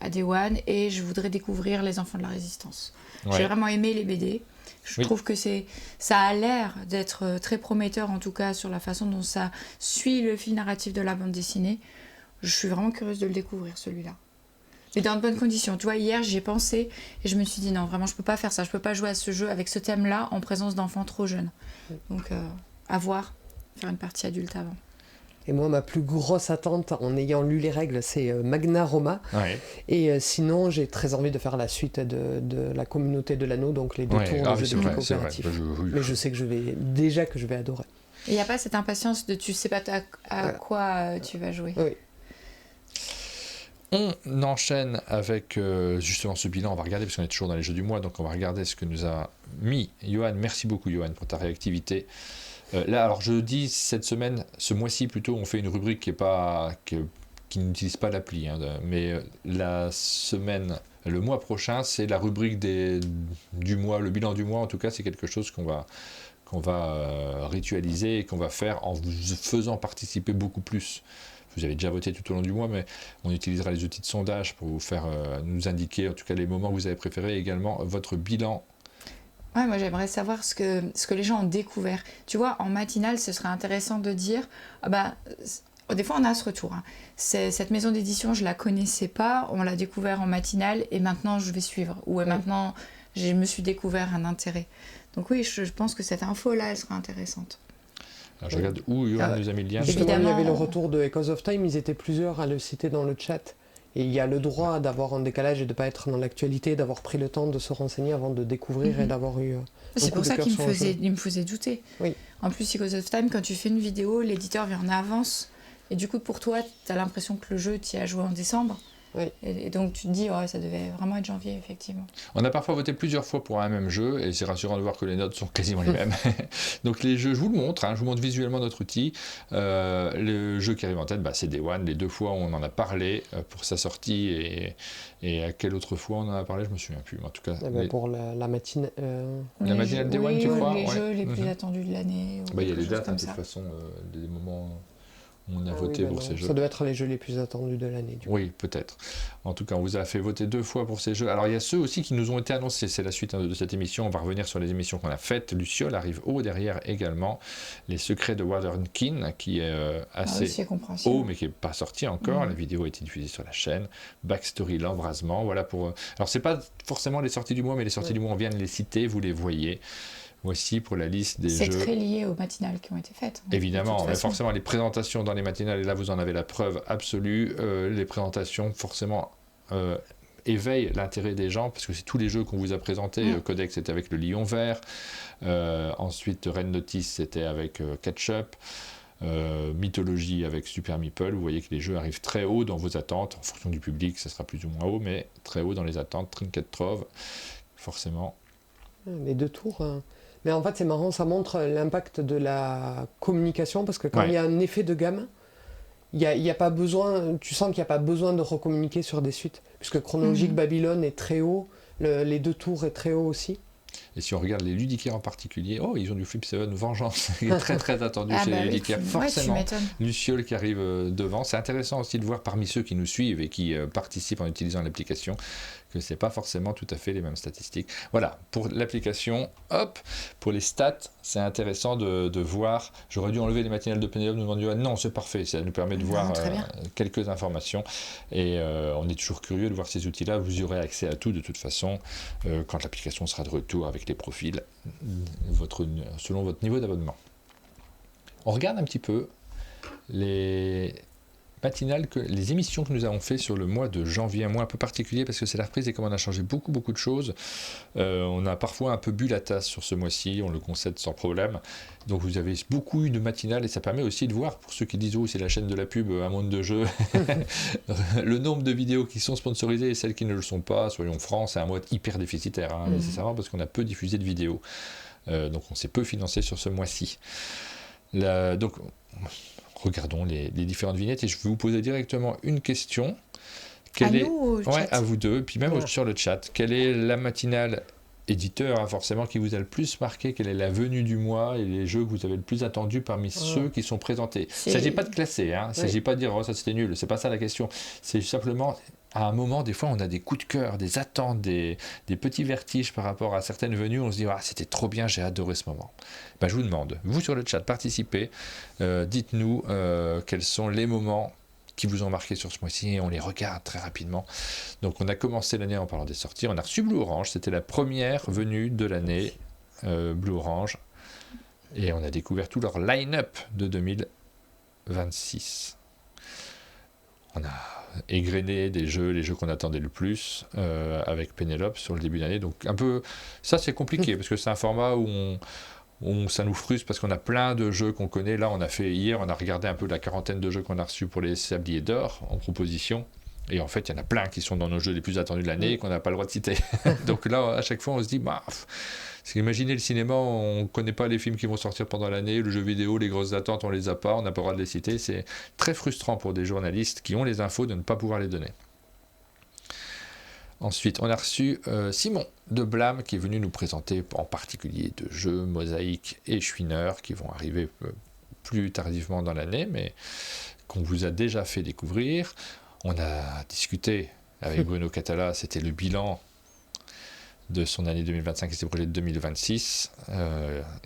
à Day One et je voudrais découvrir Les Enfants de la Résistance. Ouais. J'ai vraiment aimé les BD. Je trouve que ça a l'air d'être très prometteur, en tout cas sur la façon dont ça suit le fil narratif de la bande dessinée. Je suis vraiment curieuse de le découvrir, celui-là. Mais dans de bonnes conditions. Tu vois, hier, j'y ai pensé et je me suis dit non, vraiment, je peux pas faire ça. Je peux pas jouer à ce jeu avec ce thème-là en présence d'enfants trop jeunes. Donc, à voir, faire une partie adulte avant. Et moi, ma plus grosse attente, en ayant lu les règles, c'est Magna Roma. Ouais. Et sinon, j'ai très envie de faire la suite de la Communauté de l'Anneau, donc les 2 tours de jeu de plateau coopératif. Mais je sais que je vais adorer. Et il n'y a pas cette impatience de tu sais pas à quoi tu vas jouer. Oui. On enchaîne avec justement ce bilan. On va regarder, parce qu'on est toujours dans les jeux du mois, donc on va regarder ce que nous a mis Johan. Merci beaucoup, Johan, pour ta réactivité. Là, alors je dis cette semaine, ce mois-ci plutôt, on fait une rubrique qui n'utilise pas l'appli, mais la semaine, le mois prochain, c'est la rubrique du mois, le bilan du mois. En tout cas, c'est quelque chose qu'on va ritualiser et qu'on va faire en vous faisant participer beaucoup plus. Vous avez déjà voté tout au long du mois, mais on utilisera les outils de sondage pour vous faire nous indiquer, en tout cas, les moments que vous avez préférés et également votre bilan. Ouais, moi j'aimerais savoir ce que les gens ont découvert. Tu vois, en matinale, ce serait intéressant de dire, des fois on a ce retour. Cette maison d'édition, je la connaissais pas, on l'a découvert en matinale et maintenant je vais suivre. Ou maintenant, je me suis découvert un intérêt. Donc oui, je pense que cette info-là, elle sera intéressante. Alors, je regarde où Johan nous a mis le lien. Justement, il y avait le retour de Echoes of Time, ils étaient plusieurs à le citer dans le chat. Et il y a le droit d'avoir un décalage et de ne pas être dans l'actualité, d'avoir pris le temps de se renseigner avant de découvrir et d'avoir eu. C'est pour ça qu'il me faisait douter. Oui. En plus, Echoes of Time, quand tu fais une vidéo, l'éditeur vient en avance. Et du coup, pour toi, tu as l'impression que le jeu, tu y as joué en décembre. Oui. Et donc tu te dis, ça devait vraiment être janvier, effectivement. On a parfois voté plusieurs fois pour un même jeu, et c'est rassurant de voir que les notes sont quasiment les mêmes. Donc les jeux, je vous le montre, je vous montre visuellement notre outil. Le jeu qui arrive en tête, c'est Day One. Les 2 fois on en a parlé pour sa sortie, et à quelle autre fois on en a parlé, je me souviens plus. En tout cas, pour la matinée. La matinale Day One, tu crois? Les jeux les plus attendus de l'année. Il y a les dates, de toute façon, des moments. On a voté pour ces jeux. Ça doit être les jeux les plus attendus de l'année. Oui, peut-être. En tout cas, on vous a fait voter 2 fois pour ces jeux. Alors, il y a ceux aussi qui nous ont été annoncés. C'est la suite de cette émission. On va revenir sur les émissions qu'on a faites. Luciole arrive haut derrière également. Les Secrets de Waterkin, qui est assez haut, mais qui n'est pas sorti encore. La vidéo a été diffusée sur la chaîne. Backstory, l'embrasement. Voilà pour. Alors, c'est pas forcément les sorties du mois, mais les sorties du mois, on vient de les citer. Vous les voyez. Voici pour la liste des jeux. C'est très lié aux matinales qui ont été faites. Évidemment, mais forcément les présentations dans les matinales, et là vous en avez la preuve absolue, les présentations forcément éveillent l'intérêt des gens, parce que c'est tous les jeux qu'on vous a présentés. Codex c'était avec le Lion Vert, ensuite Red Notice c'était avec Ketchup, Mythologie avec Super Meeple. Vous voyez que les jeux arrivent très haut dans vos attentes, en fonction du public ça sera plus ou moins haut, mais très haut dans les attentes. Trinket Trove, forcément. Les 2 tours... Mais en fait, c'est marrant, ça montre l'impact de la communication, parce que quand il y a un effet de gamme, y a pas besoin, tu sens qu'il n'y a pas besoin de recommuniquer sur des suites, puisque chronologique Babylone est très haut, les 2 tours est très haut aussi. Et si on regarde les ludicaires en particulier, ils ont du Flip 7 Vengeance, qui est très très attendu chez les ludicaires, forcément. Luciole qui arrive devant. C'est intéressant aussi de voir parmi ceux qui nous suivent et qui participent en utilisant l'application que c'est pas forcément tout à fait les mêmes statistiques. Voilà, pour l'application, pour les stats, c'est intéressant de voir. J'aurais dû enlever les matinales de Pénélope, nous demandions non, c'est parfait, ça nous permet de voir quelques informations et on est toujours curieux de voir ces outils-là. Vous y aurez accès à tout de toute façon quand l'application sera de retour avec les profils selon votre niveau d'abonnement. On regarde un petit peu les matinales, les émissions que nous avons fait sur le mois de janvier, un mois un peu particulier parce que c'est la reprise et comme on a changé beaucoup de choses, on a parfois un peu bu la tasse sur ce mois-ci, on le concède sans problème. Donc vous avez beaucoup eu de matinales et ça permet aussi de voir, pour ceux qui disent c'est la chaîne de la pub, un monde de jeux, le nombre de vidéos qui sont sponsorisées et celles qui ne le sont pas, soyons francs, c'est un mois hyper déficitaire, nécessairement parce qu'on a peu diffusé de vidéos. Donc on s'est peu financé sur ce mois-ci. Donc regardons les différentes vignettes et je vais vous poser directement une question. À vous deux, puis même sur le chat. Quelle est la matinale éditeur, forcément, qui vous a le plus marqué? Quelle est la venue du mois et les jeux que vous avez le plus attendus parmi ceux qui sont présentés? Il ne s'agit pas de classer, il ne s'agit pas de dire ça c'était nul, c'est pas ça la question. C'est simplement, à un moment, des fois, on a des coups de cœur, des attentes, des petits vertiges par rapport à certaines venues. On se dit c'était trop bien, j'ai adoré ce moment. Je vous demande, vous sur le chat, participez, dites-nous quels sont les moments qui vous ont marqué sur ce mois-ci et on les regarde très rapidement. Donc on a commencé l'année en parlant des sorties, on a reçu Blue Orange, c'était la première venue de l'année Blue Orange et on a découvert tout leur line-up de 2026. On a égrené les jeux qu'on attendait le plus avec Pénélope sur le début d'année, donc un peu, ça c'est compliqué parce que c'est un format où ça nous frustre parce qu'on a plein de jeux qu'on connaît. Là, on a regardé un peu la quarantaine de jeux qu'on a reçus pour les Sabliers d'Or en proposition. Et en fait, il y en a plein qui sont dans nos jeux les plus attendus de l'année et qu'on n'a pas le droit de citer. Donc là, à chaque fois, on se dit, imaginez le cinéma, on ne connaît pas les films qui vont sortir pendant l'année, le jeu vidéo, les grosses attentes, on ne les a pas, on n'a pas le droit de les citer. C'est très frustrant pour des journalistes qui ont les infos de ne pas pouvoir les donner. Ensuite, on a reçu Simon de Blâme qui est venu nous présenter en particulier de jeux Mosaïque et Chouineur qui vont arriver plus tardivement dans l'année, mais qu'on vous a déjà fait découvrir. On a discuté avec Bruno Catala, c'était le bilan de son année 2025 et ses projets de 2026.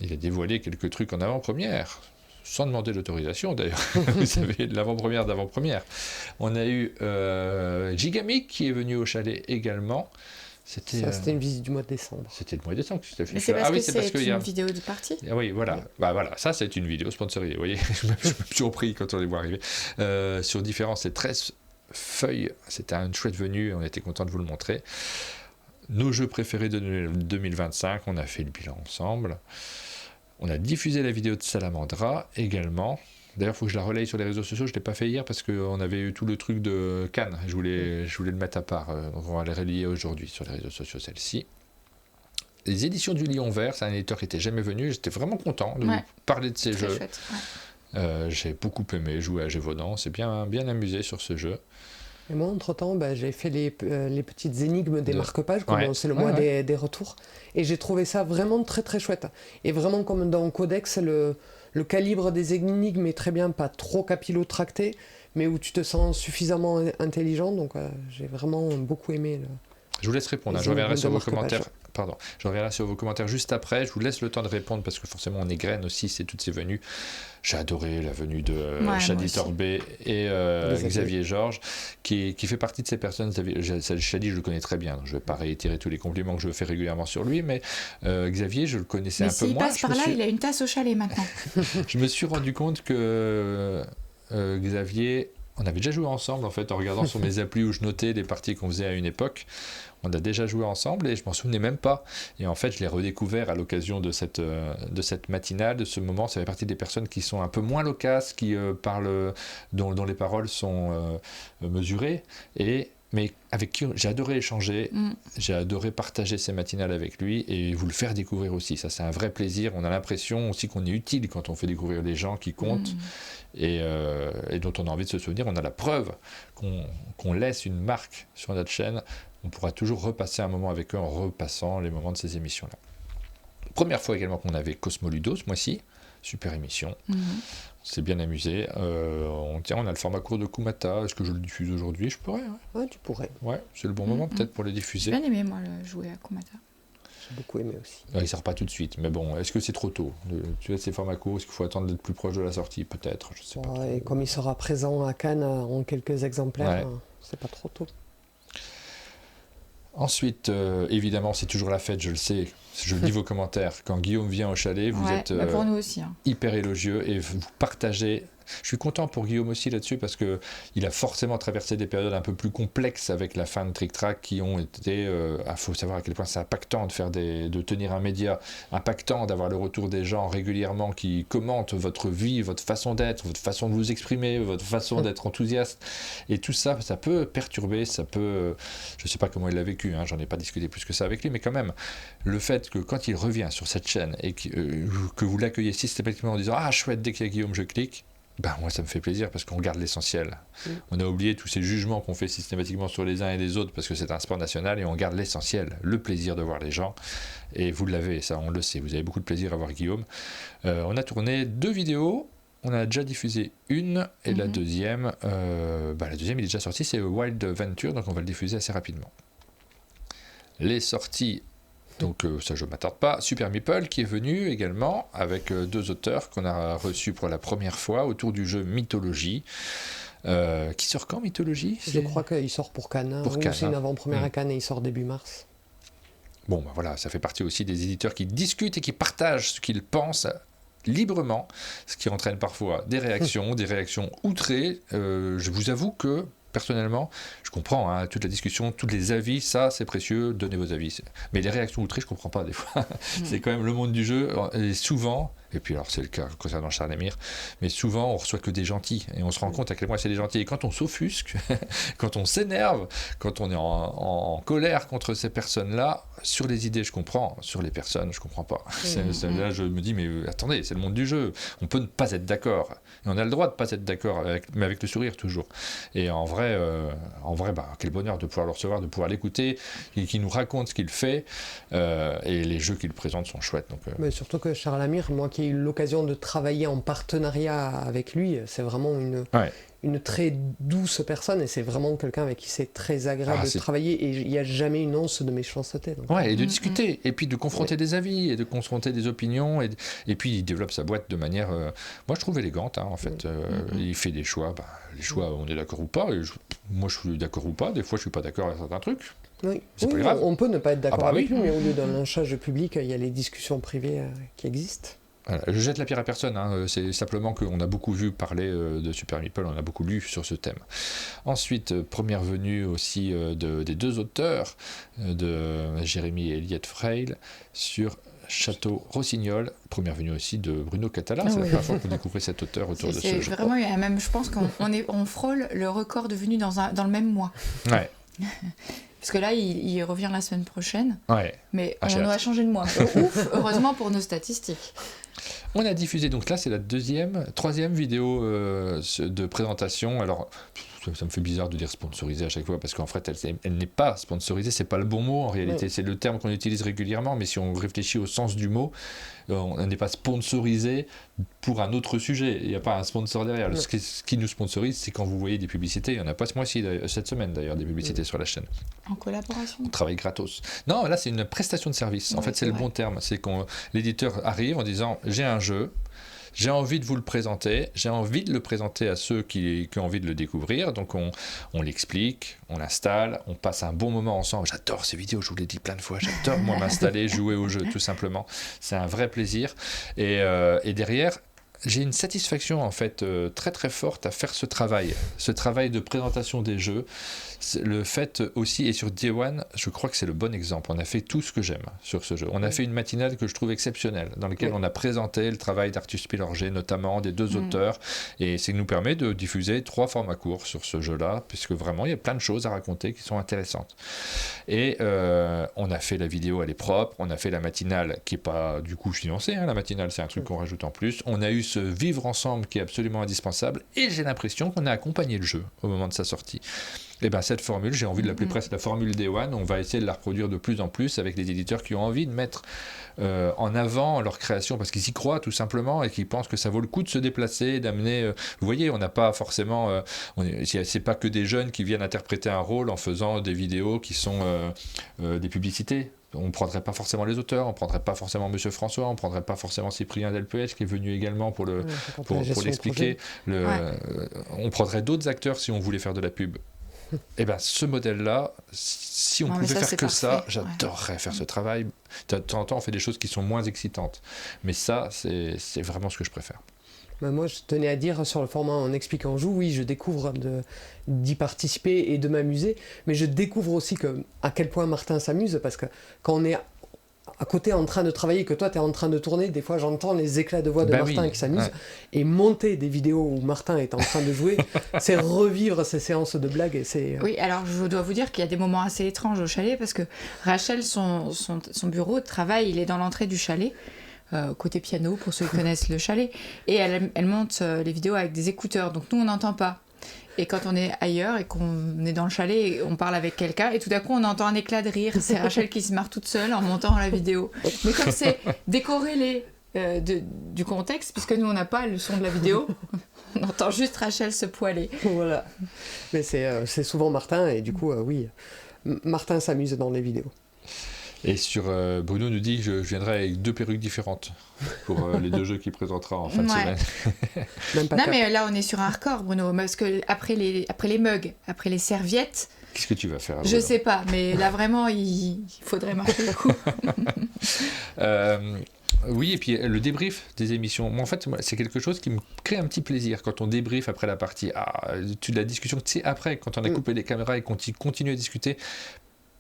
Il a dévoilé quelques trucs en avant-première, sans demander l'autorisation d'ailleurs. Vous savez, de l'avant-première d'avant-première. On a eu Gigamic qui est venu au chalet également. C'était une visite du mois de décembre. C'était le mois de décembre que c'était fait. Mais c'est parce que c'est une vidéo de partie. Oui, voilà. Voilà, ça c'est une vidéo sponsorisée. Vous voyez, je me suis surpris quand on les voit arriver. Sur différents, c'est 13 feuilles. C'était une chouette venue. On était content de vous le montrer. Nos jeux préférés de 2025, on a fait le bilan ensemble. On a diffusé la vidéo de Salamandra également. D'ailleurs, il faut que je la relaye sur les réseaux sociaux. Je ne l'ai pas fait hier parce qu'on avait eu tout le truc de Cannes. Je voulais le mettre à part. Donc on va les relier aujourd'hui sur les réseaux sociaux, celle-ci. Les éditions du Lion Vert, c'est un éditeur qui n'était jamais venu. J'étais vraiment content de vous parler de ces jeux. Chouette, j'ai beaucoup aimé jouer à Gévaudan. C'est bien amusé sur ce jeu. Et moi, entre-temps, j'ai fait les petites énigmes des marque-pages, c'est le mois des retours. Et j'ai trouvé ça vraiment très très chouette. Et vraiment, comme dans Codex, le calibre des énigmes est très bien, pas trop capillotracté, mais où tu te sens suffisamment intelligent. Donc j'ai vraiment beaucoup aimé. Je vous laisse répondre, je reviendrai sur vos commentaires. Je reviendrai sur vos commentaires juste après. Je vous laisse le temps de répondre parce que forcément on égrène aussi, c'est toutes ces venues. J'ai adoré la venue de Chadi Torbé et Xavier Georges, qui fait partie de ces personnes. Chadi, je le connais très bien, donc je ne vais pas réitérer tous les compliments que je fais régulièrement sur lui, mais Xavier, je le connaissais un peu moins. Mais s'il passe par là, il a une tasse au chalet maintenant. Je me suis rendu compte que Xavier... On avait déjà joué ensemble, en fait, en regardant sur mes applis où je notais les parties qu'on faisait à une époque. On a déjà joué ensemble et je m'en souvenais même pas. Et en fait, je l'ai redécouvert à l'occasion de cette matinale, de ce moment. Ça fait partie des personnes qui sont un peu moins loquaces, qui parlent, dont les paroles sont mesurées. Et mais avec qui j'ai adoré échanger, j'ai adoré partager ces matinales avec lui et vous le faire découvrir aussi. Ça, c'est un vrai plaisir. On a l'impression aussi qu'on est utile quand on fait découvrir les gens qui comptent et dont on a envie de se souvenir. On a la preuve qu'on laisse une marque sur notre chaîne. On pourra toujours repasser un moment avec eux en repassant les moments de ces émissions-là. Première fois également qu'on avait Cosmoludo ce mois-ci. Super émission. On s'est bien amusé. On a le format court de Kumata. Est-ce que je le diffuse aujourd'hui? Je pourrais. Ouais, tu pourrais. Ouais, c'est le bon moment peut-être pour le diffuser. J'ai bien aimé, moi, jouer à Kumata. J'ai beaucoup aimé aussi. Il ne sort pas tout de suite. Mais bon, est-ce que c'est trop tôt? Tu vois, ces formats courts, est-ce qu'il faut attendre d'être plus proche de la sortie? Peut-être, je sais pas. Et comme il sera présent à Cannes en quelques exemplaires, c'est pas trop tôt. Ensuite, évidemment, c'est toujours la fête, je le sais. Je lis vos commentaires. Quand Guillaume vient au chalet, vous êtes pour nous aussi, hyper élogieux et vous partagez. Je suis content pour Guillaume aussi là-dessus parce qu'il a forcément traversé des périodes un peu plus complexes avec la fin de Trick Track qui ont été. Il faut savoir à quel point c'est impactant de tenir un média, impactant d'avoir le retour des gens régulièrement qui commentent votre vie, votre façon d'être, votre façon de vous exprimer, votre façon d'être enthousiaste. Et tout ça, ça peut perturber, ça peut. Je ne sais pas comment il l'a vécu, j'en ai pas discuté plus que ça avec lui, mais quand même, le fait que quand il revient sur cette chaîne et que vous l'accueillez systématiquement en disant « Ah, chouette, dès qu'il y a Guillaume, je clique », moi, ça me fait plaisir parce qu'on garde l'essentiel. On a oublié tous ces jugements qu'on fait systématiquement sur les uns et les autres parce que c'est un sport national et on garde l'essentiel, le plaisir de voir les gens. Et vous l'avez, ça, on le sait. Vous avez beaucoup de plaisir à voir Guillaume. On a tourné 2 vidéos. On a déjà diffusé une et la deuxième, il est déjà sorti, c'est Wild Venture, donc on va le diffuser assez rapidement. Les sorties. Donc ça je ne m'attarde pas. Super Meeple qui est venu également avec 2 auteurs qu'on a reçus pour la première fois autour du jeu Mythologie. Qui sort quand Mythologie? Je crois qu'il sort pour Cannes. C'est une avant-première à Cannes et il sort début mars. Bon voilà, ça fait partie aussi des éditeurs qui discutent et qui partagent ce qu'ils pensent librement, ce qui entraîne parfois des réactions outrées. Je vous avoue que personnellement, je comprends toute la discussion, tous les avis, ça c'est précieux, donnez vos avis. Mais les réactions outrées, je ne comprends pas des fois. C'est quand même le monde du jeu, et souvent, et puis alors c'est le cas concernant Charles Lemire, mais souvent on reçoit que des gentils, et on se rend compte à quel point c'est des gentils. Et quand on s'offusque, quand on s'énerve, quand on est en colère contre ces personnes-là, sur les idées je comprends, sur les personnes je ne comprends pas. Là je me dis, mais attendez, c'est le monde du jeu, on peut ne pas être d'accord, et on a le droit de ne pas être d'accord, mais avec le sourire toujours. Et en vrai, quel bonheur de pouvoir le recevoir, de pouvoir l'écouter, qui nous raconte ce qu'il fait, et les jeux qu'il présente sont chouettes. Donc, Mais surtout que Charles Lemire, moi qui ai eu l'occasion de travailler en partenariat avec lui, c'est vraiment une très douce personne et c'est vraiment quelqu'un avec qui c'est très agréable de travailler et il n'y a jamais une once de méchanceté. Donc. Et de discuter et puis de confronter des avis et de confronter des opinions et puis il développe sa boîte de manière, moi je trouve élégante en fait. Il fait des choix, les choix on est d'accord ou pas, et moi je suis d'accord ou pas, des fois je suis pas d'accord avec certains trucs. C'est pas grave. On peut ne pas être d'accord avec lui, mais au lieu d'un lynchage public, il y a les discussions privées qui existent. Voilà, je jette la pierre à personne, c'est simplement qu'on a beaucoup vu parler de Super Meeple, on a beaucoup lu sur ce thème. Ensuite, première venue aussi des 2 auteurs, de Jérémy et Eliette Freil, sur Château Rossignol, première venue aussi de Bruno Catala. C'est la première fois que vous découvrez cet auteur autour de ce jeu. Vraiment, même, je pense qu'on frôle le record de venues dans le même mois. Ouais. Parce que là, il revient la semaine prochaine. Mais on a changé de mois. Ouf, heureusement pour nos statistiques. On a diffusé, donc là c'est la troisième vidéo de présentation. Alors ça me fait bizarre de dire sponsorisée à chaque fois parce qu'en fait elle n'est pas sponsorisée, c'est pas le bon mot en réalité, c'est le terme qu'on utilise régulièrement, mais si on réfléchit au sens du mot, on n'est pas sponsorisé pour un autre sujet, il n'y a pas un sponsor derrière. Ce qui nous sponsorise, c'est quand vous voyez des publicités, il n'y en a pas ce mois-ci, cette semaine d'ailleurs, des publicités sur la chaîne. En collaboration. On travaille gratos. Non, là c'est une prestation de service, en fait c'est le bon terme, c'est quand l'éditeur arrive en disant j'ai un jeu, j'ai envie de vous le présenter, j'ai envie de le présenter à ceux qui ont envie de le découvrir, donc on l'explique, on l'installe, on passe un bon moment ensemble. J'adore ces vidéos, je vous l'ai dit plein de fois, j'adore moi m'installer, jouer au jeu tout simplement, c'est un vrai plaisir, et derrière j'ai une satisfaction en fait très très forte à faire ce travail de présentation des jeux. Le fait aussi, et sur Day One, je crois que c'est le bon exemple. On a fait tout ce que j'aime sur ce jeu. On a fait une matinale que je trouve exceptionnelle, dans laquelle on a présenté le travail d'Artus Pilorget, notamment des 2 auteurs, et ça nous permet de diffuser 3 formats courts sur ce jeu-là, puisque vraiment il y a plein de choses à raconter qui sont intéressantes. Et on a fait la vidéo, elle est propre. On a fait la matinale qui n'est pas du coup financée. La matinale, c'est un truc qu'on rajoute en plus. On a eu ce vivre ensemble qui est absolument indispensable, et j'ai l'impression qu'on a accompagné le jeu au moment de sa sortie. Et bien cette formule, j'ai envie de l'appeler presque la formule Day One. On va essayer de la reproduire de plus en plus avec les éditeurs qui ont envie de mettre en avant leur création parce qu'ils y croient tout simplement et qui pensent que ça vaut le coup de se déplacer, d'amener... vous voyez, on n'a pas forcément... c'est pas que des jeunes qui viennent interpréter un rôle en faisant des vidéos qui sont des publicités. On ne prendrait pas forcément les auteurs, on ne prendrait pas forcément Monsieur François, on ne prendrait pas forcément Cyprien Delpech qui est venu également pour l'expliquer. On prendrait d'autres acteurs si on voulait faire de la pub. Et bien ce modèle-là, si on pouvait faire que ça, j'adorerais faire ce travail. De temps en temps, on fait des choses qui sont moins excitantes. Mais ça, c'est vraiment ce que je préfère. Moi, je tenais à dire sur le format En Explique en Joue, oui, je découvre d'y participer et de m'amuser, mais je découvre aussi à quel point Martin s'amuse, parce que quand on est à côté en train de travailler, que toi tu es en train de tourner, des fois j'entends les éclats de voix de Martin qui s'amuse, et monter des vidéos où Martin est en train de jouer, c'est revivre ces séances de blagues. Et c'est... Oui, alors je dois vous dire qu'il y a des moments assez étranges au chalet, parce que Rachel, son bureau de travail, il est dans l'entrée du chalet, côté piano, pour ceux qui connaissent le chalet, et elle monte les vidéos avec des écouteurs, donc nous on n'entend pas. Et quand on est ailleurs et qu'on est dans le chalet et on parle avec quelqu'un, et tout d'un coup on entend un éclat de rire, c'est Rachel qui se marre toute seule en montant la vidéo. Mais comme c'est décorrélé du contexte, puisque nous on n'a pas le son de la vidéo, on entend juste Rachel se poiler. Voilà. Mais c'est souvent Martin, et du coup, oui, Martin s'amuse dans les vidéos. Et sur Bruno nous dit que je viendrai avec 2 perruques différentes pour les 2 jeux qu'il présentera en fin de semaine. Non, mais là on est sur un record, Bruno, parce que après les mugs, après les serviettes, qu'est-ce que tu vas faire? Je sais pas, mais là vraiment il faudrait marquer le coup. Oui, et puis le débrief des émissions. Moi, en fait, c'est quelque chose qui me crée un petit plaisir quand on débrief après la partie. La discussion, tu sais, après, quand on a coupé les caméras et qu'on continue à discuter.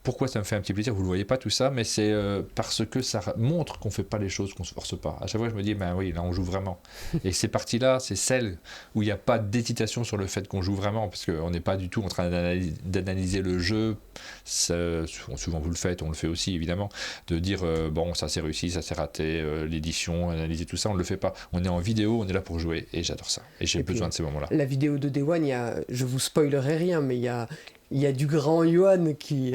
Pourquoi ça me fait un petit plaisir? Vous ne le voyez pas tout ça, mais c'est parce que ça montre qu'on ne fait pas les choses, qu'on ne se force pas. À chaque fois, je me dis, ben oui, là, on joue vraiment. Et ces parties-là, c'est celles où il n'y a pas d'hésitation sur le fait qu'on joue vraiment, parce qu'on n'est pas du tout en train d'analyser le jeu. Souvent, vous le faites, on le fait aussi, évidemment, de dire, bon, ça s'est réussi, ça s'est raté, l'édition, analyser tout ça, on ne le fait pas. On est en vidéo, on est là pour jouer, et j'adore ça. Et j'ai besoin de ces moments-là. La vidéo de Day One, je vous spoilerai rien, mais il y a du grand Johan qui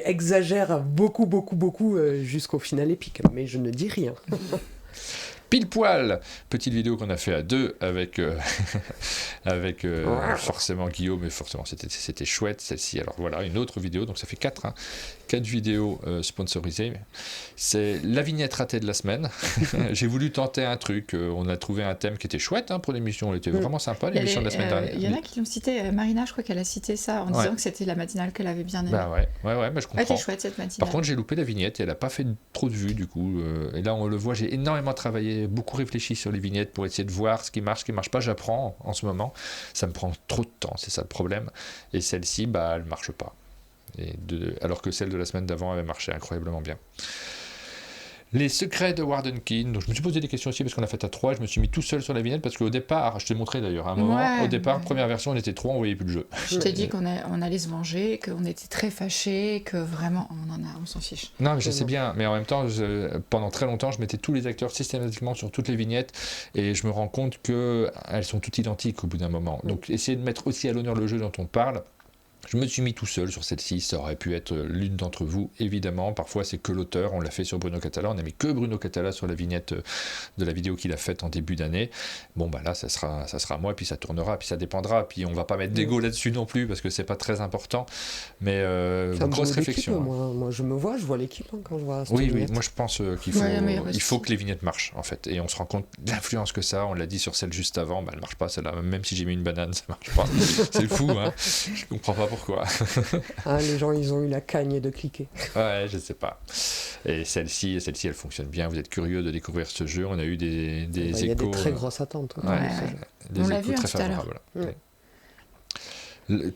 exagère beaucoup jusqu'au final épique, mais je ne dis rien. Pile poil, petite vidéo qu'on a fait à 2 avec forcément Guillaume, mais forcément c'était chouette celle-ci. Alors voilà, une autre vidéo, donc ça fait 4 vidéos sponsorisées. C'est la vignette ratée de la semaine. J'ai voulu tenter un truc, on a trouvé un thème qui était chouette pour l'émission, elle était vraiment sympa, l'émission de la semaine dernière. Il y en a qui l'ont cité, Marina je crois qu'elle a cité ça en disant que c'était la matinale qu'elle avait bien aimée. Bah ouais, mais je comprends. Elle était chouette cette matinale. Par contre j'ai loupé la vignette et elle n'a pas fait trop de vues du coup, et là on le voit, j'ai énormément travaillé, beaucoup réfléchi sur les vignettes pour essayer de voir ce qui marche pas, j'apprends en ce moment, ça me prend trop de temps, c'est ça le problème, et celle-ci elle marche pas, alors que celle de la semaine d'avant avait marché incroyablement bien. Les secrets de Warden Keane. Donc je me suis posé des questions aussi parce qu'on a fait à 3, je me suis mis tout seul sur la vignette parce qu'au départ, je t'ai montré d'ailleurs à un moment, au départ, première version, on était 3, on voyait plus le jeu. Je t'ai dit qu'on allait se venger, qu'on était très fâchés, que vraiment on s'en fiche. Non, mais je sais bien, mais en même temps, pendant très longtemps, je mettais tous les acteurs systématiquement sur toutes les vignettes et je me rends compte qu'elles sont toutes identiques au bout d'un moment. Donc essayer de mettre aussi à l'honneur le jeu dont on parle. Je me suis mis tout seul sur celle-ci, ça aurait pu être l'une d'entre vous, évidemment. Parfois, c'est que l'auteur, on l'a fait sur Bruno Catala, on n'a mis que Bruno Catala sur la vignette de la vidéo qu'il a faite en début d'année. Bon, là, ça sera moi, puis ça tournera, puis ça dépendra, puis on va pas mettre d'ego là-dessus non plus, parce que c'est pas très important. Mais grosse réflexion. Moi, je vois l'équipe quand je vois cette vignette. Oui, moi je pense qu'il faut que les vignettes marchent, en fait. Et on se rend compte de l'influence que ça a. On l'a dit sur celle juste avant, elle marche pas, celle-là. Même si j'ai mis une banane, ça marche pas. C'est fou, hein. Je comprends pas pourquoi. Les gens, ils ont eu la cagne de cliquer. Ouais, je sais pas. Et celle-ci, elle fonctionne bien. Vous êtes curieux de découvrir ce jeu. On a eu des échos. Il y a des très grosses attentes. Des échos très favorables.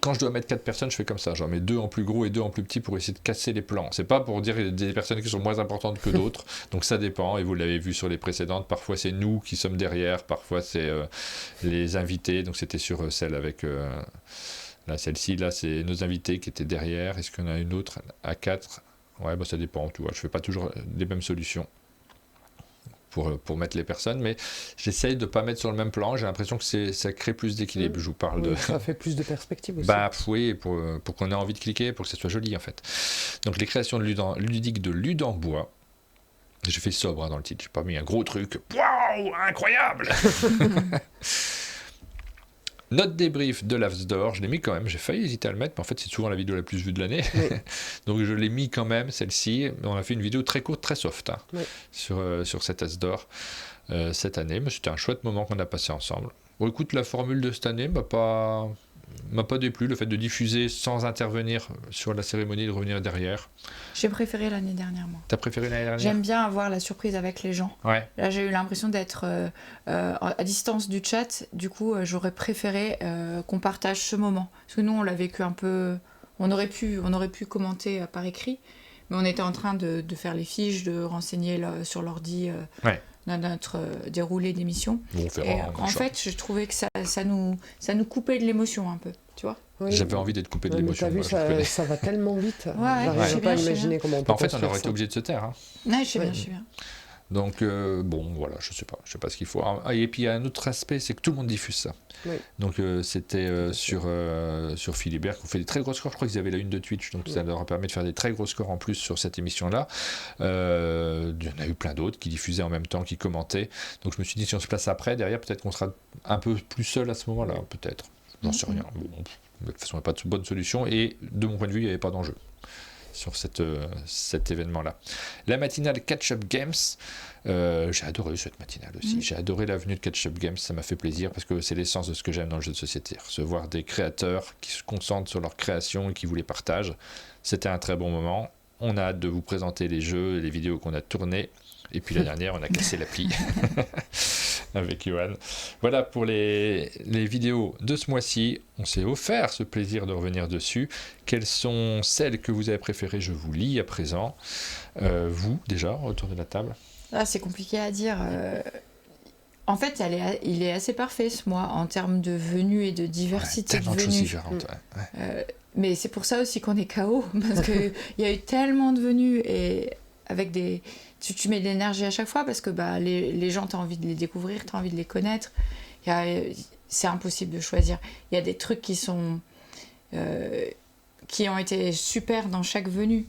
Quand je dois mettre 4 personnes, je fais comme ça. J'en mets 2 en plus gros et 2 en plus petit pour essayer de casser les plans. C'est pas pour dire des personnes qui sont moins importantes que d'autres. Donc ça dépend. Et vous l'avez vu sur les précédentes. Parfois c'est nous qui sommes derrière. Parfois c'est les invités. Donc c'était sur celle avec... là, celle-ci, là, c'est nos invités qui étaient derrière. Est-ce qu'il y en a une autre à 4 ? Ouais, ça dépend. Tu vois. Je fais pas toujours les mêmes solutions pour mettre les personnes, mais j'essaye de ne pas mettre sur le même plan. J'ai l'impression que ça crée plus d'équilibre. Je vous parle de... Ça fait plus de perspective aussi. Oui, pour qu'on ait envie de cliquer, pour que ça soit joli en fait. Donc les créations ludiques de Ludenbois. J'ai fait sobre dans le titre, j'ai pas mis un gros truc. Waouh, incroyable. Notre débrief de l'Avsdor, je l'ai mis quand même, j'ai failli hésiter à le mettre, mais en fait c'est souvent la vidéo la plus vue de l'année. Oui. Donc je l'ai mis quand même, celle-ci. On a fait une vidéo très courte, très soft sur cet Avsdor cette année, mais c'était un chouette moment qu'on a passé ensemble. Bon, écoute, la formule de cette année m'a pas déplu, le fait de diffuser sans intervenir sur la cérémonie, de revenir derrière. J'ai préféré l'année dernière, moi. T'as préféré l'année dernière ? J'aime bien avoir la surprise avec les gens. Ouais. Là, j'ai eu l'impression d'être à distance du chat. Du coup, j'aurais préféré qu'on partage ce moment. Parce que nous, on l'a vécu un peu... On aurait pu commenter par écrit, mais on était en train de faire les fiches, de renseigner sur l'ordi... notre déroulé d'émission. En fait, je trouvais que ça nous coupait de l'émotion un peu, tu vois. Oui. J'avais envie d'être coupé de l'émotion. T'as vu, ça va tellement vite. J'arrive pas à imaginer comment on peut. En fait, on aurait été obligé de se taire. Ouais, je sais bien. Donc, voilà, je sais pas ce qu'il faut. Et puis, il y a un autre aspect, c'est que tout le monde diffuse ça. Oui. Donc, c'était sur Philibert qu'on fait des très gros scores. Je crois qu'ils avaient la une de Twitch, donc ça leur a permis de faire des très gros scores en plus sur cette émission-là. Il y en a eu plein d'autres qui diffusaient en même temps, qui commentaient. Donc, je me suis dit, si on se place après, derrière, peut-être qu'on sera un peu plus seul à ce moment-là, peut-être. J'en sais rien. Bon, de toute façon, il n'y a pas de bonne solution. Et de mon point de vue, il n'y avait pas d'enjeu sur cet événement-là. La matinale Catch Up Games, j'ai adoré cette matinale aussi. J'ai adoré la venue de Catch Up Games, ça m'a fait plaisir parce que c'est l'essence de ce que j'aime dans le jeu de société. Recevoir des créateurs qui se concentrent sur leur création et qui vous les partagent. C'était un très bon moment. On a hâte de vous présenter les jeux et les vidéos qu'on a tournées. Et puis la dernière, on a cassé l'appli avec Johan. Voilà pour les vidéos de ce mois-ci. On s'est offert ce plaisir de revenir dessus. Quelles sont celles que vous avez préférées ? Je vous lis à présent. Vous, déjà, autour de la table. C'est compliqué à dire. En fait, il est assez parfait ce mois en termes de venues et de diversité de venues. Tellement de choses différentes. Mais c'est pour ça aussi qu'on est KO, parce qu'il y a eu tellement de venues et avec des... Tu mets de l'énergie à chaque fois parce que les gens, tu as envie de les découvrir, tu as envie de les connaître. C'est impossible de choisir. Il y a des trucs qui ont été super dans chaque venue.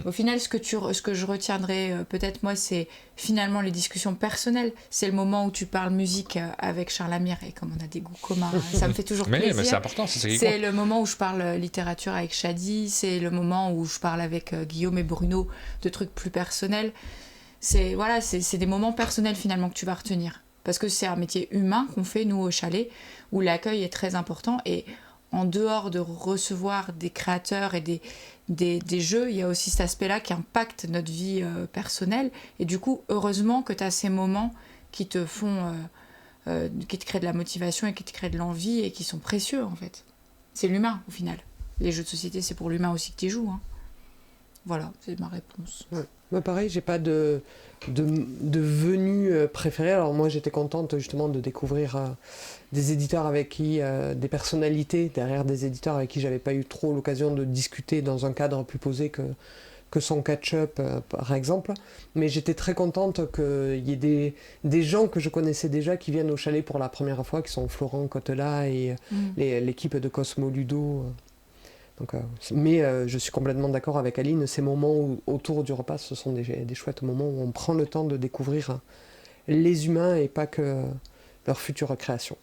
Au final, ce que je retiendrai peut-être moi, c'est finalement les discussions personnelles. C'est le moment où tu parles musique avec Charles Amir, et comme on a des goûts communs, ça me fait toujours plaisir. Mais c'est important, c'est ça qui compte. C'est le moment où je parle littérature avec Shadi, c'est le moment où je parle avec Guillaume et Bruno de trucs plus personnels. C'est des moments personnels finalement que tu vas retenir. Parce que c'est un métier humain qu'on fait, nous, au chalet, où l'accueil est très important. Et en dehors de recevoir des créateurs et des jeux, il y a aussi cet aspect-là qui impacte notre vie personnelle. Et du coup, heureusement que tu as ces moments qui te font... qui te créent de la motivation et qui te créent de l'envie et qui sont précieux, en fait. C'est l'humain, au final. Les jeux de société, c'est pour l'humain aussi que tu y joues. Voilà, c'est ma réponse. Ouais. Moi, pareil, j'ai pas de venue préférée. Alors moi, j'étais contente justement de découvrir des éditeurs avec qui, des personnalités derrière des éditeurs avec qui j'avais pas eu trop l'occasion de discuter dans un cadre plus posé que son catch-up, par exemple. Mais j'étais très contente qu'il y ait des gens que je connaissais déjà qui viennent au chalet pour la première fois, qui sont Florent Cotela et l'équipe de Cosmo Ludo. Donc, mais je suis complètement d'accord avec Aline, ces moments autour du repas, ce sont des chouettes moments où on prend le temps de découvrir les humains et pas que leur future création.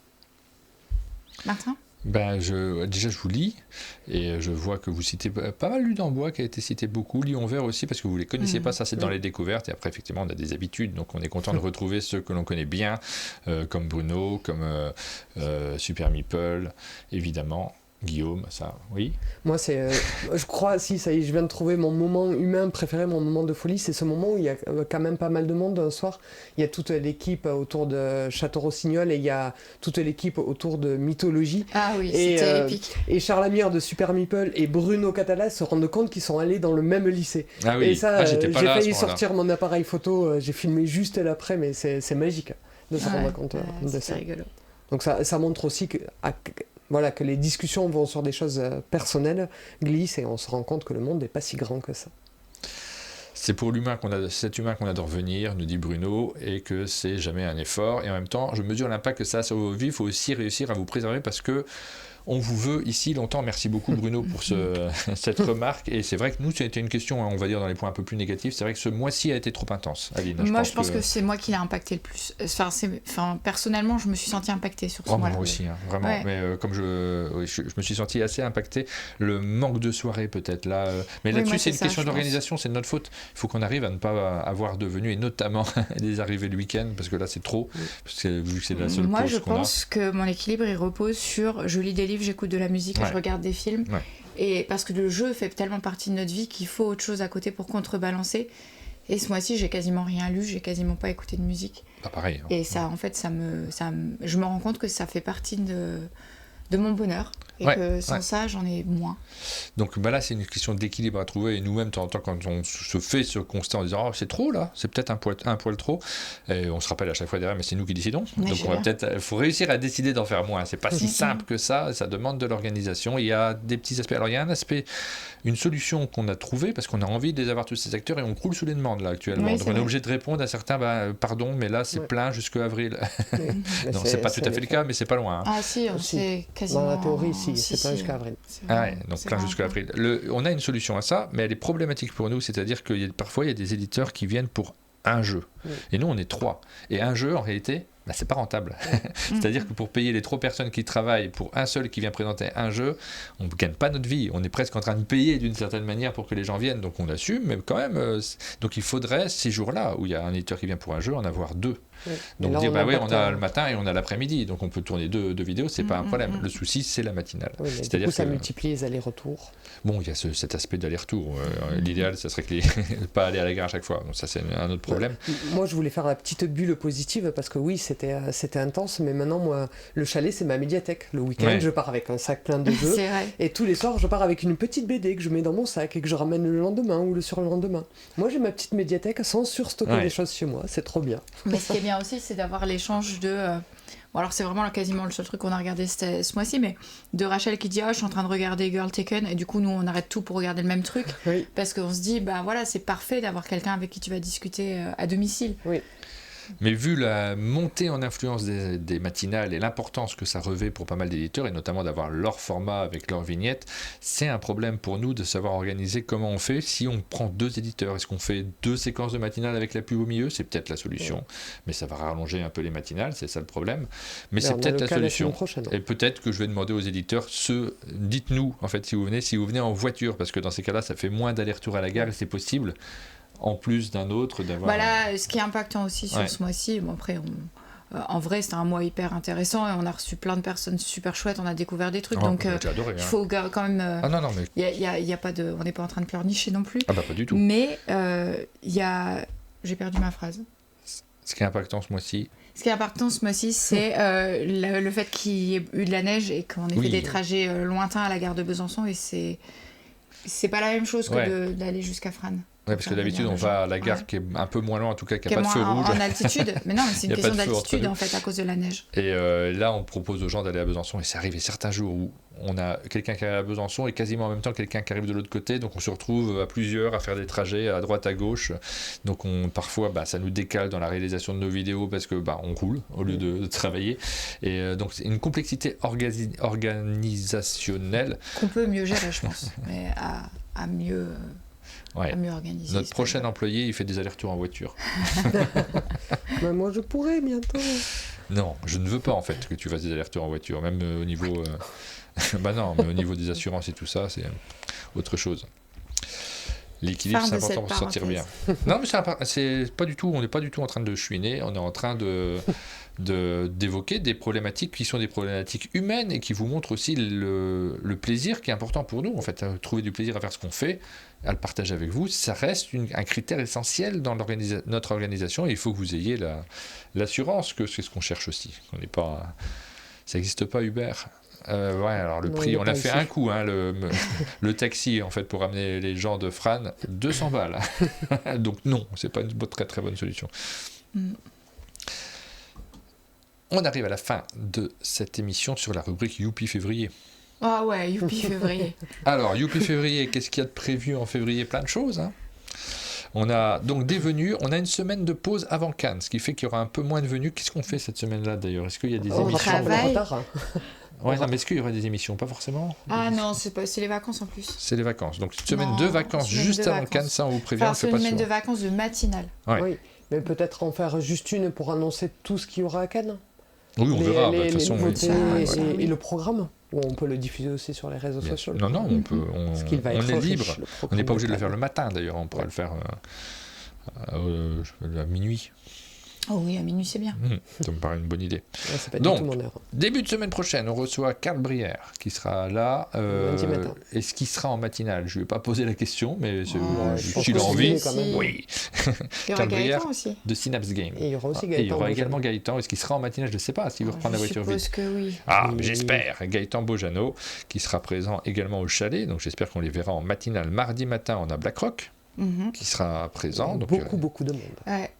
Martin ? Déjà, je vous lis et je vois que vous citez pas mal Ludenbois qui a été cité beaucoup, Lyon Vert aussi, parce que vous ne les connaissez pas, ça c'est dans les découvertes, et après effectivement on a des habitudes, donc on est content de retrouver ceux que l'on connaît bien, comme Bruno, comme Super Meeple, évidemment. Guillaume, ça, oui. Moi, c'est, je crois, si, ça y est, je viens de trouver mon moment humain préféré, mon moment de folie. C'est ce moment où il y a quand même pas mal de monde un soir. Il y a toute l'équipe autour de Château-Rossignol et il y a toute l'équipe autour de Mythologie. Ah oui, c'était épique. Et Charles Amière de Super Meeple et Bruno Catala se rendent compte qu'ils sont allés dans le même lycée. Ah oui, et ça, j'ai failli sortir mon appareil photo, j'ai filmé juste l'après, mais c'est magique de se rendre compte de ça. C'est rigolo. Donc ça montre aussi que les discussions vont sur des choses personnelles, glissent et on se rend compte que le monde n'est pas si grand que ça. C'est pour cet humain qu'on adore venir, nous dit Bruno, et que c'est jamais un effort. Et en même temps, je mesure l'impact que ça a sur vos vies. Il faut aussi réussir à vous préserver parce que on vous veut ici longtemps. Merci beaucoup Bruno pour cette remarque. Et c'est vrai que nous, ça a été une question, on va dire dans les points un peu plus négatifs. C'est vrai que ce mois-ci a été trop intense. Aline, je pense que c'est moi qui l'ai impacté le plus. Personnellement, je me suis sentie impactée sur ce mois-là. Moi aussi, vraiment. Ouais. Mais comme je me suis sentie assez impactée. Le manque de soirée peut-être là. Mais là-dessus, c'est une question d'organisation, c'est de notre faute. Il faut qu'on arrive à ne pas avoir de venues, et notamment des arrivées le week-end, parce que là, c'est trop. Vu que c'est la seule moi, pause je pense que mon équilibre, il repose sur je lis des livres, j'écoute de la musique, je regarde des films. Ouais. Et parce que le jeu fait tellement partie de notre vie qu'il faut autre chose à côté pour contrebalancer. Et ce mois-ci, j'ai quasiment rien lu, j'ai quasiment pas écouté de musique. Pas pareil. Et ça, en fait, je me rends compte que ça fait partie de mon bonheur. Et que sans ça, j'en ai moins. Donc là, c'est une question d'équilibre à trouver. Et nous-mêmes, de temps en temps, quand on se fait ce constat en disant « Oh, c'est trop là, c'est peut-être un poil trop », et on se rappelle à chaque fois derrière « Mais c'est nous qui décidons ». Donc il faut réussir à décider d'en faire moins. C'est pas si simple que ça demande de l'organisation. Il y a des petits aspects. Alors il y a un aspect, une solution qu'on a trouvée, parce qu'on a envie de les avoir tous ces acteurs, et on croule sous les demandes là actuellement. Donc on est obligé de répondre à certains « Pardon, mais là, c'est plein jusqu'à avril ». Non, c'est pas tout à fait le cas, mais c'est pas loin. Ah si, c'est quasiment... Dans la théorie, c'est pas jusqu'à avril. Donc plein jusqu'à avril. On a une solution à ça, mais elle est problématique pour nous, c'est-à-dire que parfois il y a des éditeurs qui viennent pour un jeu. Et nous, on est 3. Et un jeu, en réalité, c'est pas rentable. C'est-à-dire que pour payer les 3 personnes qui travaillent pour un seul qui vient présenter un jeu, on ne gagne pas notre vie. On est presque en train de payer d'une certaine manière pour que les gens viennent. Donc on assume, mais quand même. Donc il faudrait, ces jours-là, où il y a un éditeur qui vient pour un jeu, en avoir 2. Donc là, dire, on a le matin et on a l'après-midi. Donc on peut tourner deux vidéos, c'est pas un problème. Le souci, c'est la matinale. Oui, c'est-à-dire que ça multiplie les allers-retours. Bon, il y a cet aspect d'aller-retour. L'idéal, ça serait que pas aller à la gare à chaque fois. Donc ça, c'est un autre problème. Moi, je voulais faire la petite bulle positive parce que oui, c'était intense, mais maintenant, moi, le chalet, c'est ma médiathèque. Le week-end, je pars avec un sac plein de jeux. Et tous les soirs, je pars avec une petite BD que je mets dans mon sac et que je ramène le lendemain ou le surlendemain. Moi, j'ai ma petite médiathèque sans surstocker des choses chez moi. C'est trop bien. Mais ce qui est bien aussi, c'est d'avoir l'échange de... Bon, alors c'est vraiment quasiment le seul truc qu'on a regardé ce mois-ci, mais de Rachel qui dit « Oh, je suis en train de regarder Girl Taken » et du coup, nous, on arrête tout pour regarder le même truc. Parce qu'on se dit, c'est parfait d'avoir quelqu'un avec qui tu vas discuter à domicile. Oui. Mais vu la montée en influence des matinales et l'importance que ça revêt pour pas mal d'éditeurs, et notamment d'avoir leur format avec leur vignette, c'est un problème pour nous de savoir organiser comment on fait. Si on prend 2 éditeurs, est-ce qu'on fait 2 séquences de matinales avec la pub au milieu ? C'est peut-être la solution, mais ça va rallonger un peu les matinales, c'est ça le problème. Mais c'est peut-être la solution. Et peut-être que je vais demander aux éditeurs, dites-nous en fait si vous venez en voiture, parce que dans ces cas-là, ça fait moins d'aller-retour à la gare et c'est possible. En plus d'un autre, d'avoir... ce qui est impactant aussi sur ce mois-ci, après, en vrai, c'était un mois hyper intéressant et on a reçu plein de personnes super chouettes, on a découvert des trucs, donc il faut quand même... y a pas de... On n'est pas en train de pleurnicher non plus. Ah bah pas du tout. Mais j'ai perdu ma phrase. Ce qui est impactant ce mois-ci... Ce qui est important ce mois-ci, c'est le fait qu'il y ait eu de la neige et qu'on ait fait des trajets lointains à la gare de Besançon, et c'est pas la même chose que d'aller jusqu'à Frasnes. Oui, parce que d'habitude, on va à la gare qui est un peu moins loin, en tout cas, qui n'a pas de feu rouge. En altitude, mais non, c'est une question d'altitude, en fait, à cause de la neige. Et là, on propose aux gens d'aller à Besançon, et c'est arrivé certains jours où on a quelqu'un qui arrive à Besançon et quasiment en même temps quelqu'un qui arrive de l'autre côté, donc on se retrouve à plusieurs à faire des trajets à droite, à gauche. Donc parfois, ça nous décale dans la réalisation de nos vidéos parce que on roule au lieu de travailler. Et donc, c'est une complexité organisationnelle. Qu'on peut mieux gérer, je pense, mais à mieux... à mieux organiser. Notre prochain employé, il fait des allers-retours en voiture. Moi, je pourrais bientôt. Non, je ne veux pas en fait que tu fasses des allers-retours en voiture, même au niveau... non, mais au niveau des assurances et tout ça, c'est autre chose. L'équilibre, c'est important pour se sentir bien. Non, mais c'est pas du tout, on n'est pas du tout en train de chouiner, on est en train d'évoquer des problématiques qui sont des problématiques humaines et qui vous montrent aussi le plaisir qui est important pour nous. En fait, trouver du plaisir à faire ce qu'on fait, à le partager avec vous, ça reste un critère essentiel dans notre organisation et il faut que vous ayez l'assurance que c'est ce qu'on cherche aussi. Ça n'existe pas Uber. Alors le prix, on a fait un coup, le taxi en fait pour amener les gens de Fran, 200 balles. Donc non, c'est pas une très très bonne solution. On arrive à la fin de cette émission sur la rubrique Youpi février. Ah ouais, Youpi février. Alors Youpi février, qu'est-ce qu'il y a de prévu en février? Plein de choses. On a donc des venues, on a une semaine de pause avant Cannes, ce qui fait qu'il y aura un peu moins de venues. Qu'est-ce qu'on fait cette semaine-là d'ailleurs? Est-ce qu'il y a des émissions? Ouais, non, mais est-ce qu'il y aura des émissions? Pas forcément. Ah non, c'est les vacances en plus. C'est les vacances. Donc, une semaine de vacances juste avant Cannes, ça, on vous prévient. C'est une semaine de vacances de matinale. Ouais. Oui, mais peut-être en faire juste une pour annoncer tout ce qu'il y aura à Cannes. Oui, on verra. De toute façon, et le programme, ou on peut le diffuser aussi sur les réseaux sociaux. Non, on peut. On est libre. On n'est pas obligé de le faire le matin, d'ailleurs. On pourra le faire à minuit. Oh oui, à minuit, c'est bien. Ça me paraît une bonne idée. C'est pas donc, du tout mon heure. Début de semaine prochaine, on reçoit Karl Brière qui sera là. Lundi matin. Est-ce qu'il sera en matinale? Je ne vais pas poser la question, mais s'il a envie. Oui. Il y aura Gaëtan aussi. De Synapse Game. Et il y aura aussi Gaëtan. Et il y aura également Gaëtan. Est-ce qu'il sera en matinale? Je ne sais pas. S'il veut reprendre la voiture vite. Je suppose que oui. Mais j'espère. Gaëtan Bojano qui sera présent également au chalet. Donc j'espère qu'on les verra en matinale. Mardi matin, on a Blackrock qui sera présent. Donc, beaucoup de monde. Ouais.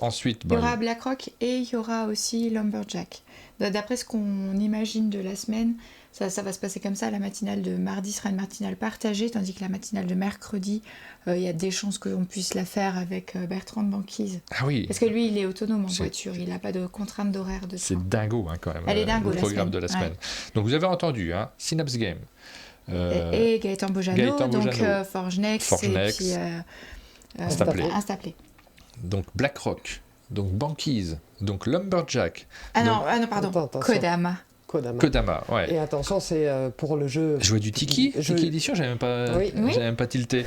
Ensuite, il y aura Blackrock et il y aura aussi Lumberjack. D'après ce qu'on imagine de la semaine, ça va se passer comme ça. La matinale de mardi sera une matinale partagée, tandis que la matinale de mercredi, il y a des chances qu'on puisse la faire avec Bertrand de Banquise. Ah oui. Parce que lui, il est autonome en voiture, il n'a pas de contrainte d'horaire de ça. C'est dingo quand même. Elle est dingo, le programme de la semaine. Donc vous avez entendu, Synapse Game. Et Gaëtan Bojano, donc Forgenex et puis Instaplay. Donc Blackrock, donc Banquise, donc Lumberjack. Pardon. Kodama. Ouais. Et attention, c'est pour le jeu. Jouer du Tiki édition, j'avais même pas tilté.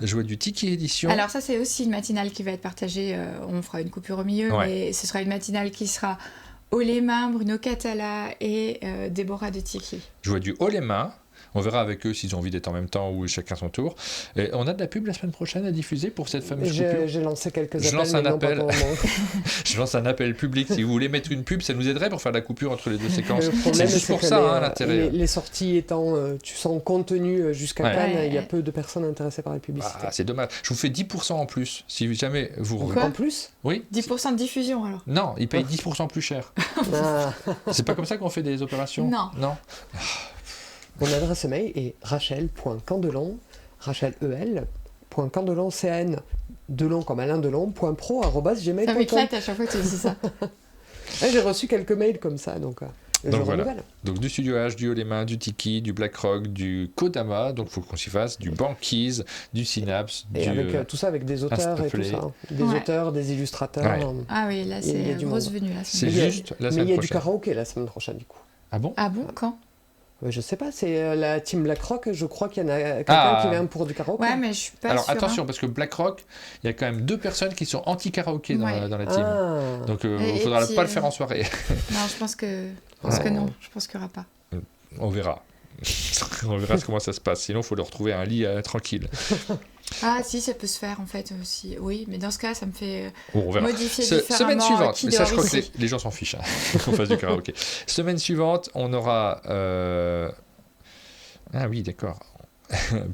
Jouer du Tiki édition. Alors ça, c'est aussi une matinale qui va être partagée. On fera une coupure au milieu, mais ce sera une matinale qui sera haut les mains, Bruno Catala et Déborah de Tiki. Jouer du haut les mains. On verra avec eux s'ils ont envie d'être en même temps ou chacun son tour. Et on a de la pub la semaine prochaine à diffuser pour cette fameuse coupure. J'ai lancé quelques appels. Je lance un appel public. Si vous voulez mettre une pub, ça nous aiderait pour faire la coupure entre les deux séquences. C'est juste pour ça l'intérêt. Les sorties étant, tu sens contenu jusqu'à Cannes, il y a peu de personnes intéressées par les publicités. C'est dommage. Je vous fais 10% en plus. Si jamais vous... En plus? Oui. 10% de diffusion alors? Non, ils payent 10% plus cher. C'est pas comme ça qu'on fait des opérations? Non. Mon adresse mail est rachel.candelon, rachelel.candelon, C-A-N, Delon comme Alain Delon, .pro@gmail.com. Ça m'éclate à chaque fois que tu dis ça. J'ai reçu quelques mails comme ça, donc voilà. Donc du Studio H, du Haut les Mains, du Tiki, du Blackrock, du Kodama, donc il faut qu'on s'y fasse, du Banquise, du Synapse, et avec tout ça avec des auteurs et tout ça. Des auteurs, des illustrateurs. Ouais. Ah oui, là c'est grosse venue. C'est juste la semaine prochaine. Mais il y a du karaoké la semaine prochaine du coup. Ah bon? Quand? Je sais pas, c'est la team Blackrock, je crois qu'il y en a quelqu'un qui vient pour du karaoké. Ouais, mais je suis pas sûre. Alors attention, parce que Blackrock, il y a quand même 2 personnes qui sont anti-karaoké dans la team. Donc il faudra pas le faire en soirée. Non, je pense que non, je pense qu'il n'y aura pas. On verra. On verra comment ça se passe. Sinon, il faut leur trouver un lit tranquille. Ah si, ça peut se faire en fait aussi. Oui, mais dans ce cas, ça me fait modifier différemment. Semaine suivante, mais ça je crois que les gens s'en fichent qu'on fasse du karaoké. Semaine suivante, on aura... Ah oui, d'accord.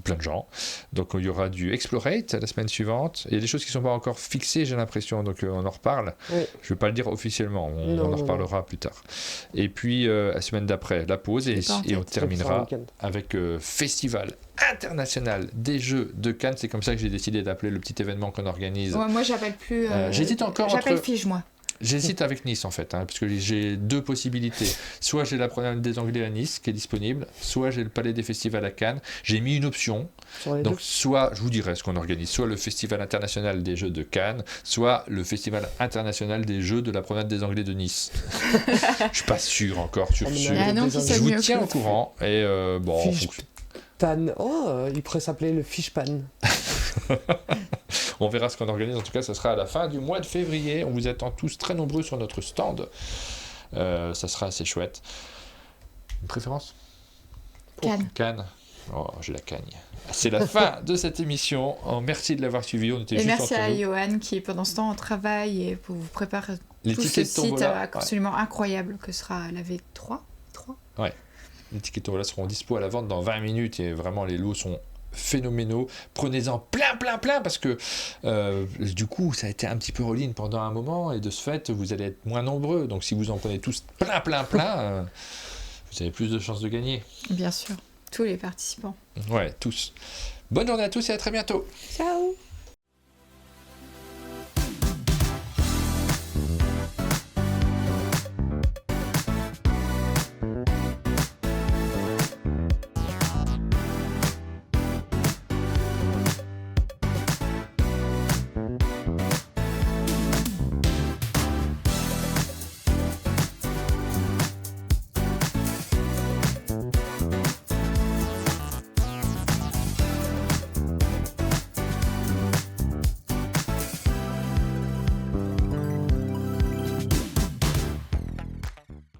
Plein de gens. Donc il y aura du Explorate la semaine suivante. Il y a des choses qui ne sont pas encore fixées, j'ai l'impression, donc on en reparle. Oui. Je ne vais pas le dire officiellement, on en reparlera plus tard. Et puis la semaine d'après, la pause, et on terminera avec Festival international des Jeux de Cannes. C'est comme ça que j'ai décidé d'appeler le petit événement qu'on organise. Ouais, moi j'appelle plus... J'hésite encore j'appelle Fige, moi. J'hésite avec Nice en fait, parce que j'ai 2 possibilités. Soit j'ai la Promenade des Anglais à Nice qui est disponible, soit j'ai le Palais des Festivals à Cannes. J'ai mis une option. Donc soit, je vous dirai ce qu'on organise, soit le Festival international des Jeux de Cannes, soit le Festival international des Jeux de la Promenade des Anglais de Nice. Je suis pas sûr encore sur ce. Je vous tiens au courant et Tan. Oh, il pourrait s'appeler le fish pan. On verra ce qu'on organise. En tout cas, ça sera à la fin du mois de février. On vous attend tous très nombreux sur notre stand. Ça sera assez chouette. Une préférence ? Cannes. Oh, j'ai la cagne. C'est la fin de cette émission. Merci de l'avoir suivi. Et merci à Johan qui, pendant ce temps, en travail et pour vous préparer tout ce site absolument incroyable que sera la V3. Ouais. Les tickets Tombola seront dispo à la vente dans 20 minutes et vraiment les lots sont phénoménaux. Prenez-en plein parce que du coup ça a été un petit peu all-in pendant un moment et de ce fait vous allez être moins nombreux. Donc si vous en prenez tous plein, vous avez plus de chances de gagner. Bien sûr, tous les participants. Ouais, tous. Bonne journée à tous et à très bientôt. Ciao.